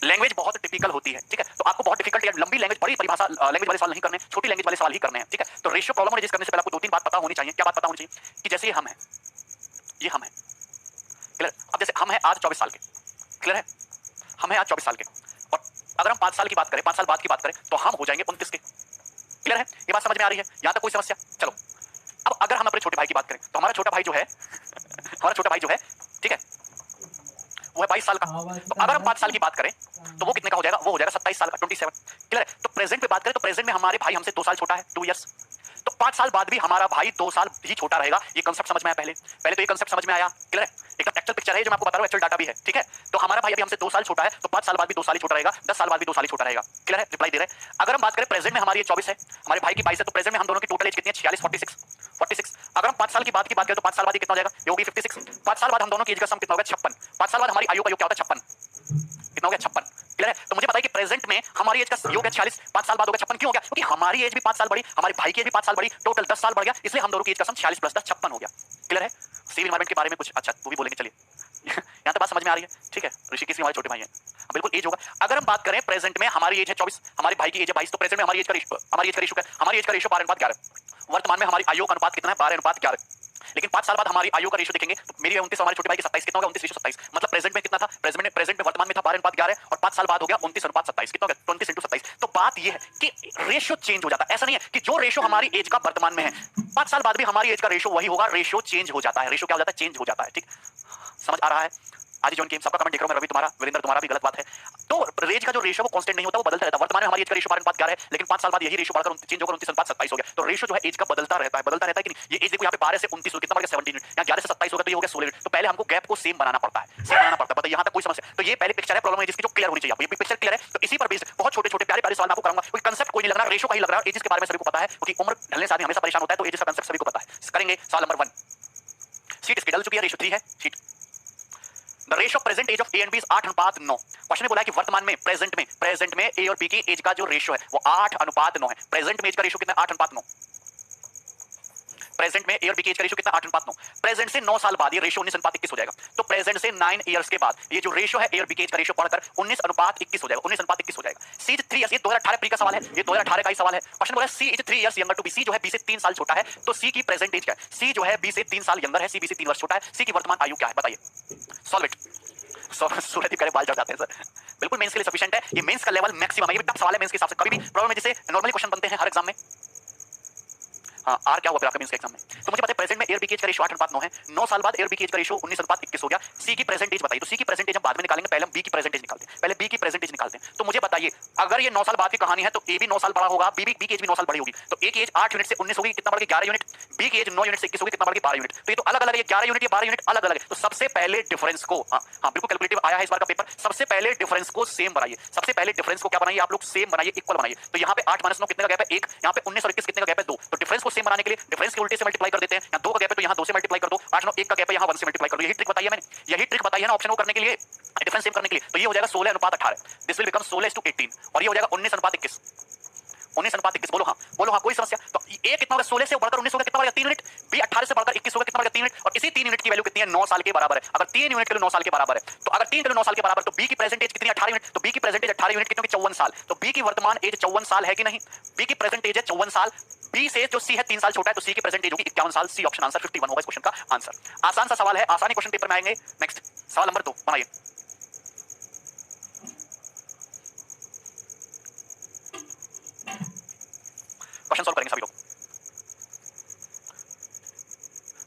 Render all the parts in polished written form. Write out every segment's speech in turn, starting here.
Language बहुत typical होती है, ठीक है, तो आपको बहुत डिफिकल्ट या लंबी लैंग्वेज, बड़ी परिभाषा लैंग्वेज वाले सवाल नहीं करने, छोटी लैंग्वेज वाले सवाल ही करने हैं, ठीक है। तो रेशियो प्रॉब्लम रेजिस्ट करने से पहले आपको दो तीन बात पता होनी चाहिए। क्या बात पता होनी चाहिए? कि जैसे ये हम है, ये हम है, क्लियर। अब जैसे हम है आज 24 साल के, क्लियर है, हम है आज 24 साल के, और अगर हम 5 साल की बात करें, 5 साल बाद की बात करें, तो हम हो जाएंगे 29 के, क्लियर है। ये बात समझ में आ रही है? यहां तक कोई समस्या? चलो, अब अगर हम अपने छोटे भाई की बात करें, तो हमारा छोटा भाई जो है हमारा छोटा भाई जो है, ठीक है, वो है 22 साल का। तो अगर हम 5 साल की बात करें, तो वो कितने का हो जाएगा? वो हो जाएगा 27 साल का, 27, क्लियर है। तो प्रेजेंट में बात करें, तो प्रेजेंट में हमारे भाई हमसे 2 साल छोटा है, 2 इयर्स। तो 5 साल बाद भी हमारा भाई 2 साल ही छोटा रहेगा। ये कांसेप्ट समझ में आया? पहले तो ये कांसेप्ट समझ में आया, क्लियर है। एकदम एक्चुअल पिक्चर है जो मैं आपको बता रहा हूं, एक्चुअल डाटा भी है, ठीक है। तो हमारा भाई अभी हमसे 2 साल छोटा है, तो 5 साल बाद भी 2 साल ही छोटा रहेगा, 10 साल बाद भी 2 साल ही छोटा रहेगा, क्लियर है। रिप्लाई दे रहे हैं। अगर हम बात करें प्रेजेंट में हमारी 24 है, हमारे भाई की 22 है, तो प्रेजेंट में हम दोनों की टोटल एज कितनी है? 46, 46। अगर हम 5 साल की बात करें, तो 5 साल बाद कितना हो जाएगा? ये होगी 56। 5 साल बाद हम दोनों की एज का सम कितना होगा? 56। 5 साल बाद हमारी आयु का योग क्या होता है? 56। कितना हो गया? 56, क्लियर है। तो मुझे बताइए कि प्रेजेंट में हमारी एज का योग है 46, 5 साल बाद हो गया 56। क्यों हो गया? क्योंकि हमारी एज भी 5 साल बढ़ी, हमारे भाई की एज भी 5 साल बढ़ी, टोटल 10 साल बढ़ गया, इसलिए हम दोनों की एज का सम 46 प्लस 10 56 हो गया, क्लियर है। सिविल एनवायरमेंट के बारे में कुछ अच्छा वो भी बोलेंगे, चलिए यहां तक बात समझ में आ रही है, ठीक है। ऋषिकेश भी हमारे छोटे भाई हैं, बिल्कुल एज होगा। अगर हम बात करें प्रेजेंट में हमारी एज है 24, हमारे भाई की एज है 22, तो प्रेजेंट में हमारी एज का रेशियो क्या है? हमारी एज का रेशियो 12:11। वर्तमान में हमारी आयु का अनुपात कितना है? 12:11। लेकिन 5 साल बाद हमारी आयु का रेशियो देखेंगे, तो मेरी 29, हमारे छोटे भाई की 27, कितना होगा? 29:27। मतलब प्रेजेंट में कितना था? प्रेजेंट में वर्तमान में था 12:11, और 5 साल बाद हो गया 29:27। कितना हो गया? 20:27। तो बात यह है कि रेशियो चेंज हो जाता है। ऐसा नहीं है कि जो रेशियो हमारी एज का वर्तमान में है, 5 साल बाद भी हमारी एज का रेशियो वही होगा। रेशियो चेंज हो जाता है। रेशियो क्या हो जाता है? चेंज हो जाता है, ठीक। समझ आ रहा है? आज जॉइन गेम सबका कमेंट देख रहा हूं मैं, रवि तुम्हारा, वीरेंद्र तुम्हारा भी गलत बात है। तो रेज का जो रेशियो वो कांस्टेंट नहीं होता, वो बदलता रहता है। वर्तमान में हमारी एज का रेशियो 12:11 है, लेकिन 5 साल बाद यही रेशियो बढ़कर चेंज होकर 29:27 हो गया। तो रेशियो जो है एज का बदलता रहता है कि नहीं? ये एज देखो यहाँ पे 12 से 29 हो, कितना बढ़ गया? 17 यूनिट। यहाँ 11 से 27 हो गया, तो ये हो गया 16 यूनिट। तो पहले हमको गैप को सेम बनाना पड़ता है, बताइए यहाँ तक कोई समस्या? तो ये पहले पिक्चर है प्रॉब्लम जिसकी जो क्लियर होनी चाहिए आपको। ये पिक्चर क्लियर है, तो इसी पर बेस्ड बहुत छोटे छोटे प्यारे प्यारे सवाल मैं आपको करूंगा। कोई कंसेप्ट कोई नहीं लग रहा, रेशियो का ही लग रहा है। एजेस के बारे में सभी को पता है, क्योंकि उम्र ढलने से आदमी हमेशा परेशान होता है, तो एजेस का कंसेप्ट सभी को पता है। करेंगे सवाल नंबर 1। सीट इसकी डल चुकी है, रेशियो 3 है seat. The ratio of present age of A and B is 8:9। Question में बोला है कि वर्तमान में प्रेजेंट में A और B की एज का जो रेशियो है वो 8:9 है। प्रेजेंट में एज का रेशियो कितना? 8:9। प्रेजेंट में A और B की एज का रेशियो कितना? 8:9। प्रेजेंट से 9 साल बाद ये रेशियो 19:21 हो जाएगा। तो प्रेजेंट से 9 इयर्स के बाद ये जो रेशियो है A और B की एज का रेशियो बढ़कर 19:21 हो जाएगा, 19:21 हो जाएगा। C इज 3 इयर्स, ये 2018 प्री का सवाल है, ये 2018 का ही सवाल है। क्वेश्चन बोला है C is 3 years younger to B। C जो है B से 3 साल छोटा है, तो C की प्रेजेंट एज क्या है? C जो है B से 3 साल यंगर है, C B से 3 वर्ष छोटा है। C की वर्तमान आयु क्या है? बताइए, सॉल्व इट। सूरज करे बाल चढ़ जाते हैं सर। बिल्कुल मेंस के लिए सफिशिएंट है, ये मेंस का लेवल मैक्सिमम है। ये भी टफ सवाल है मेंस के हिसाब से। कभी भी प्रॉब्लम में जैसे नॉर्मली क्वेश्चन बनते हैं हर एग्जाम में। हाँ, आर क्या हुआ फिर आपका मेंस के एग्जाम में? तो मुझे पता है प्रेजेंट में A और B की एज का रेशियो 8:9 है, 9 साल बाद A और B की एज का रेशियो 19:21 हो गया। C की प्रेजेंट एज बताइए। तो C की प्रेजेंट एज हम बाद में निकालेंगे, पहले हम B की प्रेजेंट एज निकालते हैं, पहले B की प्रेजेंट एज निकालते हैं। तो मुझे बताइए, अगर ये 9 साल बाद की कहानी है, तो A भी 9 साल बड़ा होगा, B की एज भी 9 साल बड़ी होगी। तो A की एज 8 यूनिट से 19 होगी, कितना बढ़ गया? 11 यूनिट। B की एज 9 यूनिट से 21 होगी, कितना बढ़ गया? 12 यूनिट। तो ये तो अलग अलग है, 11 यूनिट, ये 12 यूनिट अलग अलग है। तो सबसे पहले डिफरेंस को, हाँ बिल्कुल कैलकुलेटिव आया है इस बार का पेपर, सबसे पहले डिफरेंस को सेम बनाइए। सबसे पहले डिफरेंस को क्या बनाइए आप लोग? सेम बनाइए, इक्वल बनाइए। तो यहाँ पे 8 - 9 कितने का गैप है? 1। यहाँ पे 19 और 21 कितने का गैप है? 2। तो डिफरेंस को सेम बनाने के लिए डिफरेंस के उल्टे से मल्टीप्लाई कर देते हैं। यहाँ 2 का गैप है, तो यहाँ 2 से मल्टीप्लाई कर दो। 8 9 1 का गैप है, यहाँ 1 से मल्टीप्लाई कर दो। यही ट्रिक बताई है मैंने, यही ट्रिक बताई है ना ऑप्शन को करने के लिए, डिफरेंस सेम करने के लिए। तो ये हो जाएगा 16:18। दिस विल बिकम 16:18, और ये हो जाएगा 19:21। 19:21। बोलो हाँ, बोलो हाँ, कोई समस्या? तो A कितना होगा? 16 से बढ़कर 19 होगा, कितना बढ़ गया? 3 यूनिट। B 18 से बढ़कर 21 होगा, कितना बढ़ गया? 3 यूनिट। और इसी 3 यूनिट की वैल्यू कितनी है? 9 साल के बराबर है। अगर 3 यूनिट के लिए 9 साल के बराबर है, तो अगर 3 के लिए 9 साल के बराबर, तो B की प्रेजेंट एज कितनी है? 18 यूनिट। तो B की प्रेजेंट एज 18 यूनिट कितनी होगी? 54 साल। तो B की वर्तमान एज 54 साल है कि नहीं? B की प्रेजेंट एज है 54 साल। B से जो C है 3 साल छोटा है, तो C की प्रेजेंट एज होगी 51 साल। C ऑप्शन आंसर 51 होगा इस क्वेश्चन का आंसर। आसान सा सवाल है, आसानी क्वेश्चन पेपर में आएंगे। नेक्स्ट सवाल नंबर 2 बनाइए। क्वेश्चन सॉल्व करेंगे सभी लोग।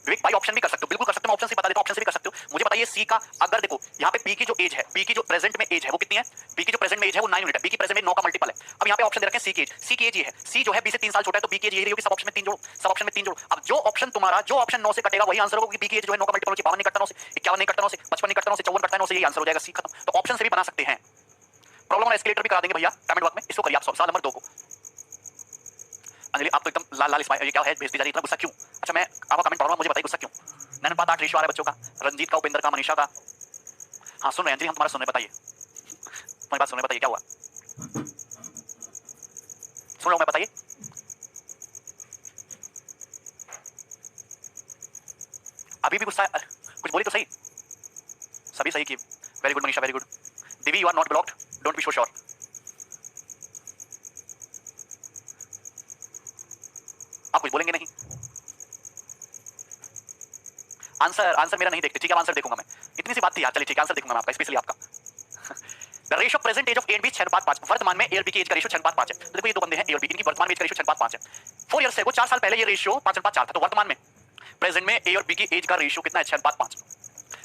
विवेक भाई ऑप्शन भी कर सकते हो, बिल्कुल कर सकते हो, मैं ऑप्शन से बता देता हूं, ऑप्शन से भी कर सकते हो। मुझे बताइए C का, अगर देखो यहाँ पे B की जो एज है, B की जो प्रेजेंट में एज है वो कितनी है? B की जो प्रेजेंट में एज है वो 9 यूनिट है। B की प्रेजेंट में 9 का मल्टीपल है। अब यहाँ पे ऑप्शन दे रखे हैं C की एज। C की एज ये है, C जो है B से 3 साल छोटा है, तो B की एज यही होगी। सब ऑप्शन में 3 जोड़ो, सब ऑप्शन में 3 जोड़ो। अब जो ऑप्शन तुम्हारा, जो ऑप्शन 9 से कटेगा वही आंसर होगा, क्योंकि B की एज जो है 9 का मल्टीपल होगी। 52 नहीं कटता 9 से, 51 नहीं कटता 9 से, 55 नहीं कटता 9 से, 54 कटता है 9 से, यही आंसर हो जाएगा C। खत्म। तो ऑप्शन से भी बना सकते हैं। प्रॉब्लम और एस्केलेटर भी करा देंगे भैया कमेंट बॉक्स में, इसको करिए आप सवाल नंबर 2 को। अंजलि आप तो एकदम लाल लाल स्माइल, ये क्या है? भेज दी जा रही है, इतना गुस्सा क्यों? अच्छा मैं आपका कमेंट पढ़ रहा हूं, मुझे बताइए गुस्सा क्यों? नैनन पात 8 रेशियो आ रहा है बच्चों का, रंजीत का, उपेंद्र का, मनीषा का। हाँ सुन रहे हैं अंजलि, हम तुम्हारा सुन रहे, बताइए तुम्हारी बात सुन रहे, बताइए क्या हुआ? सुन रहा हूं मैं, बताइए। अभी भी गुस्सा? कुछ बोली तो सही, सभी सही की। Very good Manisha, very good. Divi you are not blocked, don't be so sure. आप कुछ बोलेंगे नहीं? आंसर मेरा नहीं देखते, ठीक है आंसर देखूंगा मैं। इतनी सी बात थी यार, चलिए ठीक है आंसर देखूंगा मैं आपका, स्पेशली आपका। The ratio present age of A and B 6:5। वर्तमान में ए और बी की एज का रेशियो 6:5 है। तो देखो ये दो बंदे हैं ए और बी, इनकी वर्तमान में एज का रेशियो 6:5 है। 4 ईयर्स से 4 साल पहले ये रेशियो 5:4 था। तो वर्तमान में प्रेजेंट में ए और बी की एज का रेशियो कितना है? 6:5।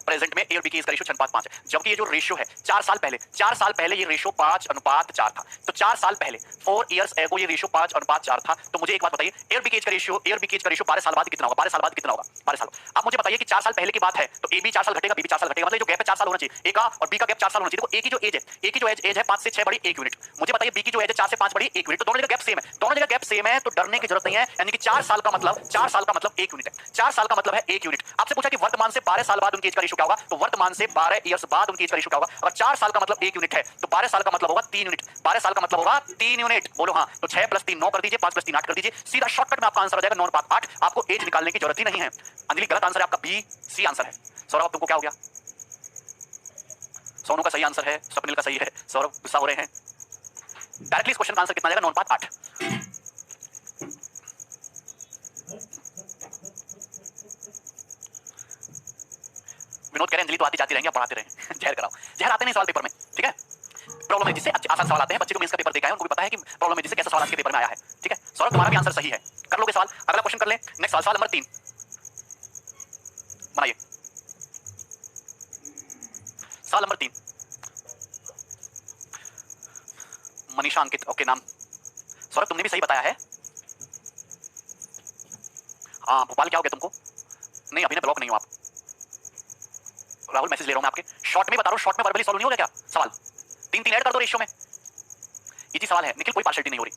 प्रेजेंट में ए और बी की एज का रेशियो 6:5 है, जबकि ये जो रेशियो है 4 साल पहले ये रेशियो 5:4 था। तो 4 साल पहले 4 इयर्स एगो ये रेशियो 5:4 था। तो मुझे एक बात बताइए, ए और बी की एज का रेशियो 12 साल बाद कितना होगा? 12 साल बाद कितना होगा? 12 साल। अब मुझे बताइए कि 4 साल पहले की बात है तो ए भी 4 साल घटेगा, बी भी 4 साल घटेगा, मतलब जो गैप है 4 साल होना चाहिए ए का और बी का गैप 4 साल होना चाहिए। देखो ए की जो एज है 5 से 6 बड़ी 1 यूनिट। मुझे बताइए बी की जो एज है 4 से 5 बड़ी 1 यूनिट। तो दोनों जगह गैप सेम है, दोनों जगह गैप सेम है, तो डरने की जरूरत नहीं है। यानी कि 4 साल का मतलब 1 यूनिट है। 4 साल का मतलब है 1 यूनिट। आपसे पूछा कि वर्तमान से 12 साल बाद उनकी एज का रेशियो क्या होगा? तो वर्तमान से 12 इयर्स बाद उनकी एज का रेशियो क्या होगा? अगर 4 साल का मतलब 1 यूनिट है तो 12 साल का मतलब होगा 3 यूनिट। 12 साल का मतलब होगा 3 यूनिट। बोलो हाँ। तो 6 + 3 9 कर दीजिए, 5 + 3 8 कर दीजिए। सीधा शॉर्टकट में आपका आंसर आ जाएगा 9/8। आपको एज निकालने की जरूरत ही नहीं है। अंजलि गलत आंसर है आपका, बी सी आंसर है। सौरभ तुमको क्या हो गया? सोनू का सही आंसर है, स्वप्निल का सही है, सौरभ गुस्सा हो रहे हैं। डायरेक्टली इस क्वेश्चन का आंसर कितना आ जाएगा? 9/8। विनोद कह रहे हैं अंजलि तो आती जाती रहेंगे, पढ़ाते रहें। जहर कराओ, जहर आते नहीं सवाल पेपर में, ठीक है। प्रॉब्लम है जिससे आसान सवाल आते हैं, बच्चे को मेंस का पेपर देखा है, उनको भी पता है कि प्रॉब्लम है जिससे कैसा सवाल आज के पेपर में आया है, ठीक है। सौरभ तुम्हारा भी आंसर सही है, कर लोगे सवाल। अगला क्वेश्चन कर ले। नेक्स्ट सवाल नंबर 3 बनाइए। सवाल नंबर 3 मनीषा अंकित, ओके नाम। सौरभ तुमने भी सही बताया है। हाँ भोपाल क्या हो गया तुमको? नहीं अभी ना ब्लॉक नहीं हो आप। राहुल मैसेज ले रहा हूं मैं आपके, शॉर्ट में बता रहा हूं, शॉर्ट में वर्बली सॉल्व नहीं हो गया क्या सवाल? 3 ऐड कर दो रेशियो में, इजी सवाल है। निखिल कोई पार्शियलिटी नहीं हो रही।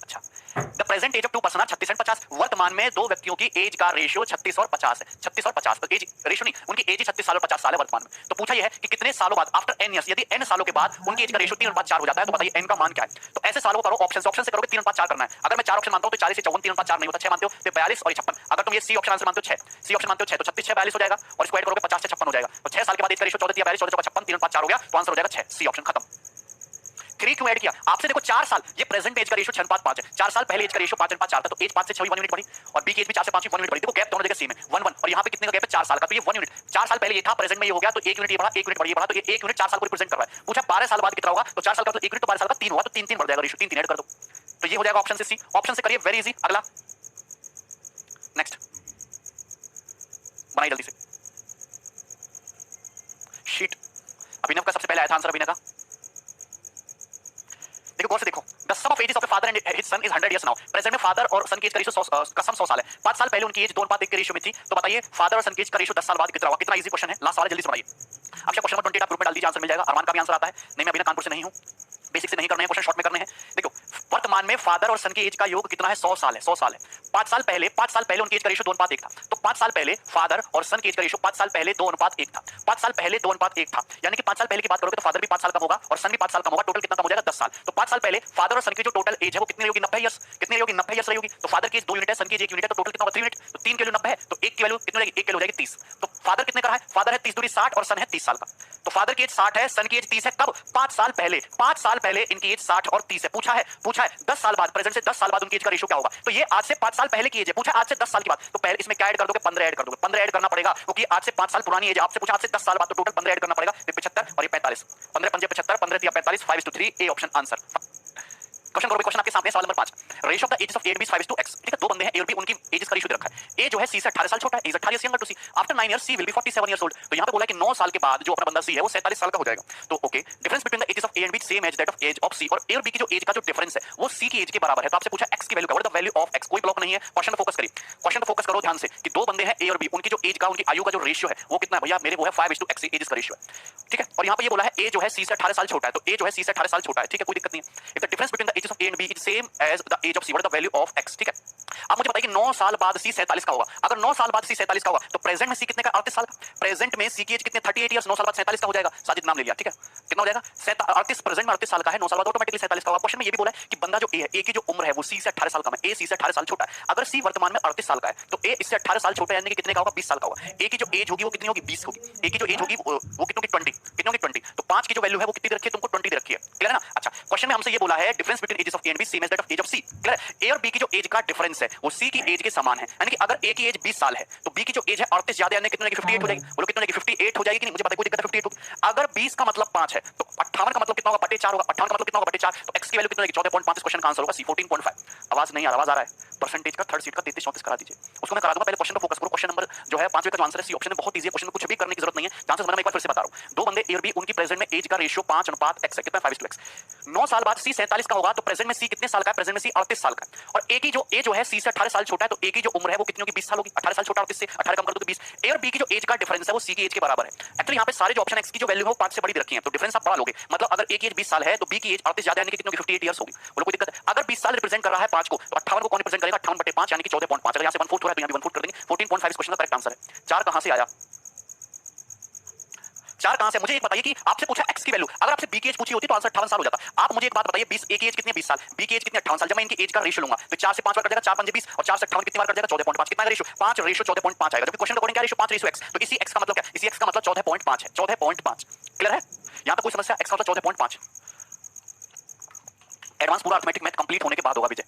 अच्छा, the present age of 2 person 36 and 50। वर्तमान में दो व्यक्तियों की एज का रेशियो 36 और 50 है। 36 और 50 एज रेशियो नहीं, उनकी एज 36 साल और 50 साल है वर्तमान में। तो पूछा यह है कि कितने सालों बाद, आफ्टर n ईयर्स, यदि n सालों के बाद उनकी एज का रेशियो 3/4 हो जाता है, तो बताइए n का मान क्या है? तो ऐसे सालों को करो, ऑप्शन से करोगे 3/4 करना है। अगर मैं 4 ऑप्शन मानता हूं तो 40 से 54, 3/4 नहीं होता, 6 मानते हो तो 42 और 56। अगर तुम ये सी ऑप्शन आंसर मानते हो 6, सी ऑप्शन मानते हो 6 तो 36 6 42 हो जाएगा, और इसको ऐड करोगे 50 से 56 हो जाएगा। तो 6 साल के बाद एज का रेशियो 14 42 14 56 3/4 हो गया, तो आंसर हो जाएगा 6, सी ऑप्शन खत्म। 3 क्यों ऐड किया? आपसे देखो 4 साल, ये प्रेजेंट एज का रेशियो 6/5 है। 4 साल पहले एज का रेशियो 5/4 था, तो एज 5 से 6 1 यूनिट बढ़ी, और बी की एज भी 4 से 5 1 यूनिट बढ़ी। देखो गैप दोनों जगह सेम है 1 1, और यहां पे कितने का गैप है? 4 साल का, तो ये 1 यूनिट। 4 साल पहले ये था, प्रेजेंट में ये हो गया, तो 1 यूनिट ये बढ़ा, 1 यूनिट बढ़ी, ये बढ़ा, तो ये 1 यूनिट 4 साल को रिप्रेजेंट कर रहा है। पूछा 12 साल बाद कितना होगा? तो 4 साल का तो 1 यूनिट, तो 12 साल का 3 हुआ, तो 3 बढ़ जाएगा रेशियो, 3 ऐड कर दो, तो ये हो जाएगा ऑप्शन से सी। ऑप्शन से करिए, वेरी इजी। अगला नेक्स्ट बनाइए जल्दी से शीट। अभिनव का सबसे पहले आया था आंसर, अभिनव का देखो गौर से देखो। The sum of ages of a father and his son is 100 years now. Present में फादर और सन की एज का रेशियो का सम 100 साल है। 5 साल पहले उनकी एज 2:1 के रेशियो में थी। तो बताइए फादर और सन की एज का रेशियो 10 साल बाद कितना होगा? कितना इजी क्वेश्चन है, लास्ट सवाल जल्दी से बनाइए। अब क्वेश्चन नंबर 28 आप ग्रुप में डाल दीजिए, आंसर मिल जाएगा। अरमान का भी आंसर आता है। नहीं मैं अभी कानपुर से नहीं हूं, बेसिक से नहीं करने हैं क्वेश्चन, शॉर्ट में करने हैं। देखो वर्तमान में फादर और सन की एज का योग कितना है? 100 साल है, 100 साल है। 5 साल पहले उनकी एज का रेशियो 2:1 था। तो 5 साल पहले फादर और सन की एज का रेशियो 5 साल पहले 2:1 था। 5 साल पहले 2:1 था, यानी कि 5 साल पहले की बात करोगे तो फादर भी 5 साल कम होगा और सन भी 5 साल कम होगा। टोटल कितना कम हो जाएगा? 10 साल। तो 5 साल पहले फादर और सन की जो टोटल एज है वो कितनी होगी? 90 इयर्स। कितनी होगी? 90 इयर्स रहेगी। तो फादर की एज 2 यूनिट है, सन की एज 1 यूनिट है, तो टोटल कितना होगा? 3 यूनिट। तो 3 के लिए 90 है, तो 1 की वैल्यू कितनी हो जाएगी? 1 के लिए हो जाएगी 30। तो फादर कितने का है? फादर है 30 दूरी 60 और सन है 30 साल का। तो फादर की एज 60 है, सन की एज 30 है। कब? 5 साल पहले। 5 साल पहले इनकी एज 60 और 30 है। पूछा है 10 साल बाद, प्रेजेंट से 10 साल बाद उनकी एज का रेशियो क्या होगा? तो ये आज से 5 साल पहले की एज है। पूछा आज से 10 साल की बात, तो पहले इसमें क्या ऐड कर दोगे? 15 ऐड कर दोगे। 15 ऐड करना पड़ेगा क्योंकि आज से 5 साल पुरानी एज है। आपसे पूछा आज से 10 साल बाद, तो टोटल 15 ऐड करना पड़ेगा। 75 और ये 45, 15 पंजे 75, 15 3 45, 5:3, ए ऑप्शन आंसर। क्वेश्चन करो, क्वेश्चन आपके सामने सवाल नंबर 5। Ratio of the ages of A and B is 5:x। ठीक है, दो बंदे हैं ए और बी, उनकी एजेस का रेशियो दे रखा है। ए जो है सी से 18 साल छोटा है, A is 18 years younger to C. After 9 years C will be 47 years old. तो यहां पे बोला है कि 9 साल के बाद जो अपना बंदा सी है वो 47 साल का हो जाएगा। तो okay, difference between the ages of A and B same as that of age of C. और ए और बी की जो एज का जो डिफरेंस है वो सी की एज के बराबर है। तो आपसे पूछा एक्स की वैल्यू क्या है? The value of x. कोई ब्लॉक नहीं है, क्वेश्चन पे फोकस करिए। क्वेश्चन पे फोकस करो ध्यान से कि दो बंदे हैं ए और बी, उनकी जो एज का, उनकी आयु का जो रेशियो है वो कितना है? भैया मेरे वो है 5:x एजेस का रेशियो है। ठीक है, और यहां पे ये बोला है ए जो है सी से 18 साल छोटा है, तो ए जो है सी से 18 साल छोटा है। ठीक है, कोई दिक्कत नहीं है। If the difference between the ages of A and B is same as the age of C, what is the value of X? ठीक है, अब मुझे बताइए कि 9 साल बाद सी 47 का होगा। अगर 9 साल बाद सी 47 का होगा तो प्रेजेंट में सी कितने का? 38 साल का। प्रेजेंट में सी की एज कितने? 38 इयर्स। 9 साल बाद 47 का हो जाएगा। साजिद नाम ले लिया, ठीक है। कितना हो जाएगा? 38। प्रेजेंट में 38 साल का है, 9 साल बाद ऑटोमेटिकली 47 का होगा। क्वेश्चन में ये भी बोला है कि बंदा जो ए है, ए की जो उम्र है वो सी से 18 साल कम है। ए सी से 18 साल छोटा है। अगर सी वर्तमान में 38 साल का है तो ए इससे 18 साल छोटा है, यानी कि कितने का होगा? 20 साल का होगा। ए की जो एज होगी वो कितनी होगी? 20 होगी। ए की जो एज होगी वो कितनी होगी? 20। कितनी होगी? 20। तो 5 की जो वैल्यू है वो कितनी दे रखी है? तुमको 20 दे रखी है। क्लियर है ना? अच्छा, क्वेश्चन में हमसे ये बोला है difference between ages of A and B same as that of age of C. Clear है? ए और बी की जो एज का डिफरेंस है वो सी की एज के समान है, यानी कि अगर ए की एज 20 साल है तो बी की जो एज है 38 ज्यादा, यानी कितनी होगी? 58 हो जाएगी। बोलो कितनी होगी? 58 हो जाएगी कि नहीं? मुझे पता है, कोई दिक्कत है? 58 होगी। अगर 20 का मतलब 5 है तो 58 का मतलब कितना होगा? बटे 4 होगा। 58 का मतलब कितना होगा? बटे 4। तो x की वैल्यू कितनी होगी? 14.5। इस क्वेश्चन का आंसर होगा सी 14.5। आवाज नहीं आ रहा? आवाज आ रहा है? परसेंटेज का थर्ड सीट का 33 34 करा दीजिए। उसको मैं करा दूंगा, पहले क्वेश्चन पे फोकस करो। क्वेश्चन नंबर जो है 5वें का जो आंसर है सी ऑप्शन में बहुत इजी है। क्वेश्चन में कुछ भी करने की जरूरत नहीं है। चांसेस मैं एक बार फिर से बता रहा हूं। दो बंदे ए और बी, उनकी प्रेजेंट में एज का रेशियो 5:x है। कितना? 5:x। 9 साल बाद सी 47 का होगा तो प्रेजेंट में सी कितने साल का है? प्रेजेंट में सी 38 साल का है। और ए की जो एज जो है सी से 18 साल छोटा है, तो ए की जो उम्र है वो कितनी होगी? 20 साल होगी। 18 साल छोटा 38 से 18 कम कर दो तो 20। ए और बी की जो एज का डिफरेंस है वो सी की एज के बराबर है। एक्चुअली यहाँ पे सारे जो ऑप्शन एक्स की जो वैल्यू है वो 5 से बड़ी दे रखी है, तो डिफरेंस आप बढ़ा लोगे। मतलब अगर ए की एज 20 साल है तो बी की एज 38 ज्यादा, यानी कि कितनी होगी? 58 इयर्स होगी। बोलो कोई दिक्कत है? अगर 20 साल रिप्रेजेंट कर रहा है 5 को तो 58 को कौन रिप्रेजेंट करेगा? 58/5 यानी कि 14.5। अगर यहाँ से 1/4 हो रहा है तो यहाँ भी 1/4 कर देंगे। 14.5 इस क्वेश्चन का करेक्ट आंसर है। 4 कहां से आया? 4 कहां से? मुझे एक बताइए कि आपसे पूछा x की वैल्यू, अगर आपसे b की एज पूछी होती तो आंसर 58 साल हो जाता। आप मुझे एक बात बताइए, 20 a की एज कितनी है? 20 साल। b की एज कितनी है? 58 साल। जब मैं इनकी एज का रेशियो लूंगा तो 4 से 5 बार कट जाएगा, 4 5 20 और 4 से 58 कितनी बार कट जाएगा? 14.5। कितना रेशियो? 5 रेशियो 14.5 आएगा। जबकि क्वेश्चन अकॉर्डिंग क्या रेशियो? 5 ratio x। तो इसी x का मतलब क्या? इसी x का मतलब 14.5 है। 14.5 क्लियर है? यहां तक कोई समस्या? x का मतलब 14.5। एडवांस पूरा अरिथमेटिक मैथ कंप्लीट होने के बाद होगा विजय।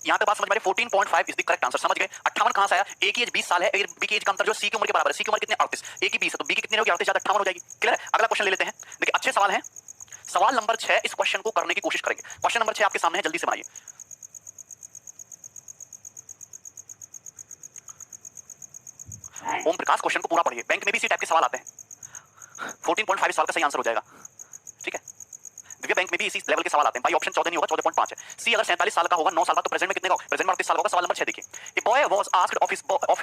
यहां तक बात समझ में आ रही? 14.5 इज द करेक्ट आंसर। समझ गए? 58 कहां से आया? ए की एज 20 साल है, बी की एज का अंतर जो सी की उम्र के बराबर है। सी की उम्र कितनी? 38। ए की 20 है तो बी की कितनी होगी? 38 ज्यादा 58 हो जाएगी। क्लियर है? अगला क्वेश्चन ले लेते हैं। देखिए अच्छे सवाल हैं। सवाल नंबर 6 इस क्वेश्चन को करने की कोशिश करेंगे। क्वेश्चन नंबर 6 आपके सामने है, जल्दी से बनाइए। ओम प्रकाश क्वेश्चन को पूरा पढ़िए। बैंक में भी इसी टाइप के सवाल आते हैं। 14.5 साल का सही आंसर हो जाएगा। ठीक है? दिव्या बैंक में भी इसी लेवल के सवाल आते हैं। भाई ऑप्शन 14 नहीं होगा, 14.5 है। सी अगर 47 साल का होगा, 9 साल बाद, तो प्रेजेंट में कितने का होगा? प्रेजेंट में 38 साल होगा। सवाल नंबर 6 देखिए। A boy was asked of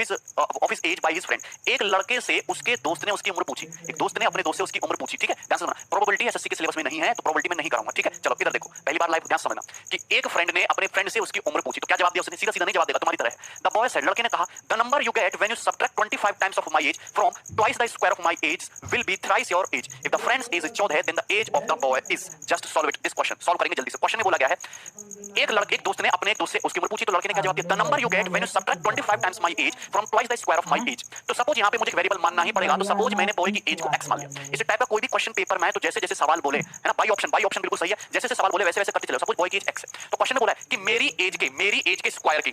his as by his friend. एक लड़के से उसके दोस्त ने उसकी उम्र पूछी। एक दोस्त ने अपने दोस्त से उसकी उम्र पूछी। ठीक है? ध्यान से सुनना। प्रोबेबिलिटी एसएससी के सिलेबस में नहीं है तो प्रोबेबिलिटी में नहीं कराऊंगा। ठीक है? चलो इधर देखो, पहली बार लाइव ध्यान समझना कि एक फ्रेंड ने अपने फ्रेंड से उसकी उम्र पूछी तो क्या जवाब दिया उसने? सीधा सीधा नहीं जवाब देगा, तुम्हारी तरह है। द बॉय सेड, लड़के ने कहा, the number you get when you subtract 25 times of my age from twice the square of my age will be thrice your age. If the friend's age is 14 then the age of the boy is. Just solve it. This question solve करेंगे जल्दी से। Question में बोला गया है एक दोस्त ने अपने एक दोस्त से उसकी उम्र पूछी तो लड़के ने क्या जवाब दिया? The number you get when you subtract 25 times my age from twice the square of my as. तो सपोज यहां पे मुझे एक वेरिएबल मानना ही पड़ेगा। तो सपोज मैंने बॉय की एज को x मान लिया। इस टाइप का कोई भी क्वेश्चन पेपर में तो जैसे जैसे सवाल बोले, है ना, बाई ऑप्शन बिल्कुल सही है। जैसे जैसे सवाल बोले वैसे वैसे करते चलो। सपोज बॉय की एज x है तो क्वेश्चन में बोला है कि मेरी एज के स्क्वायर की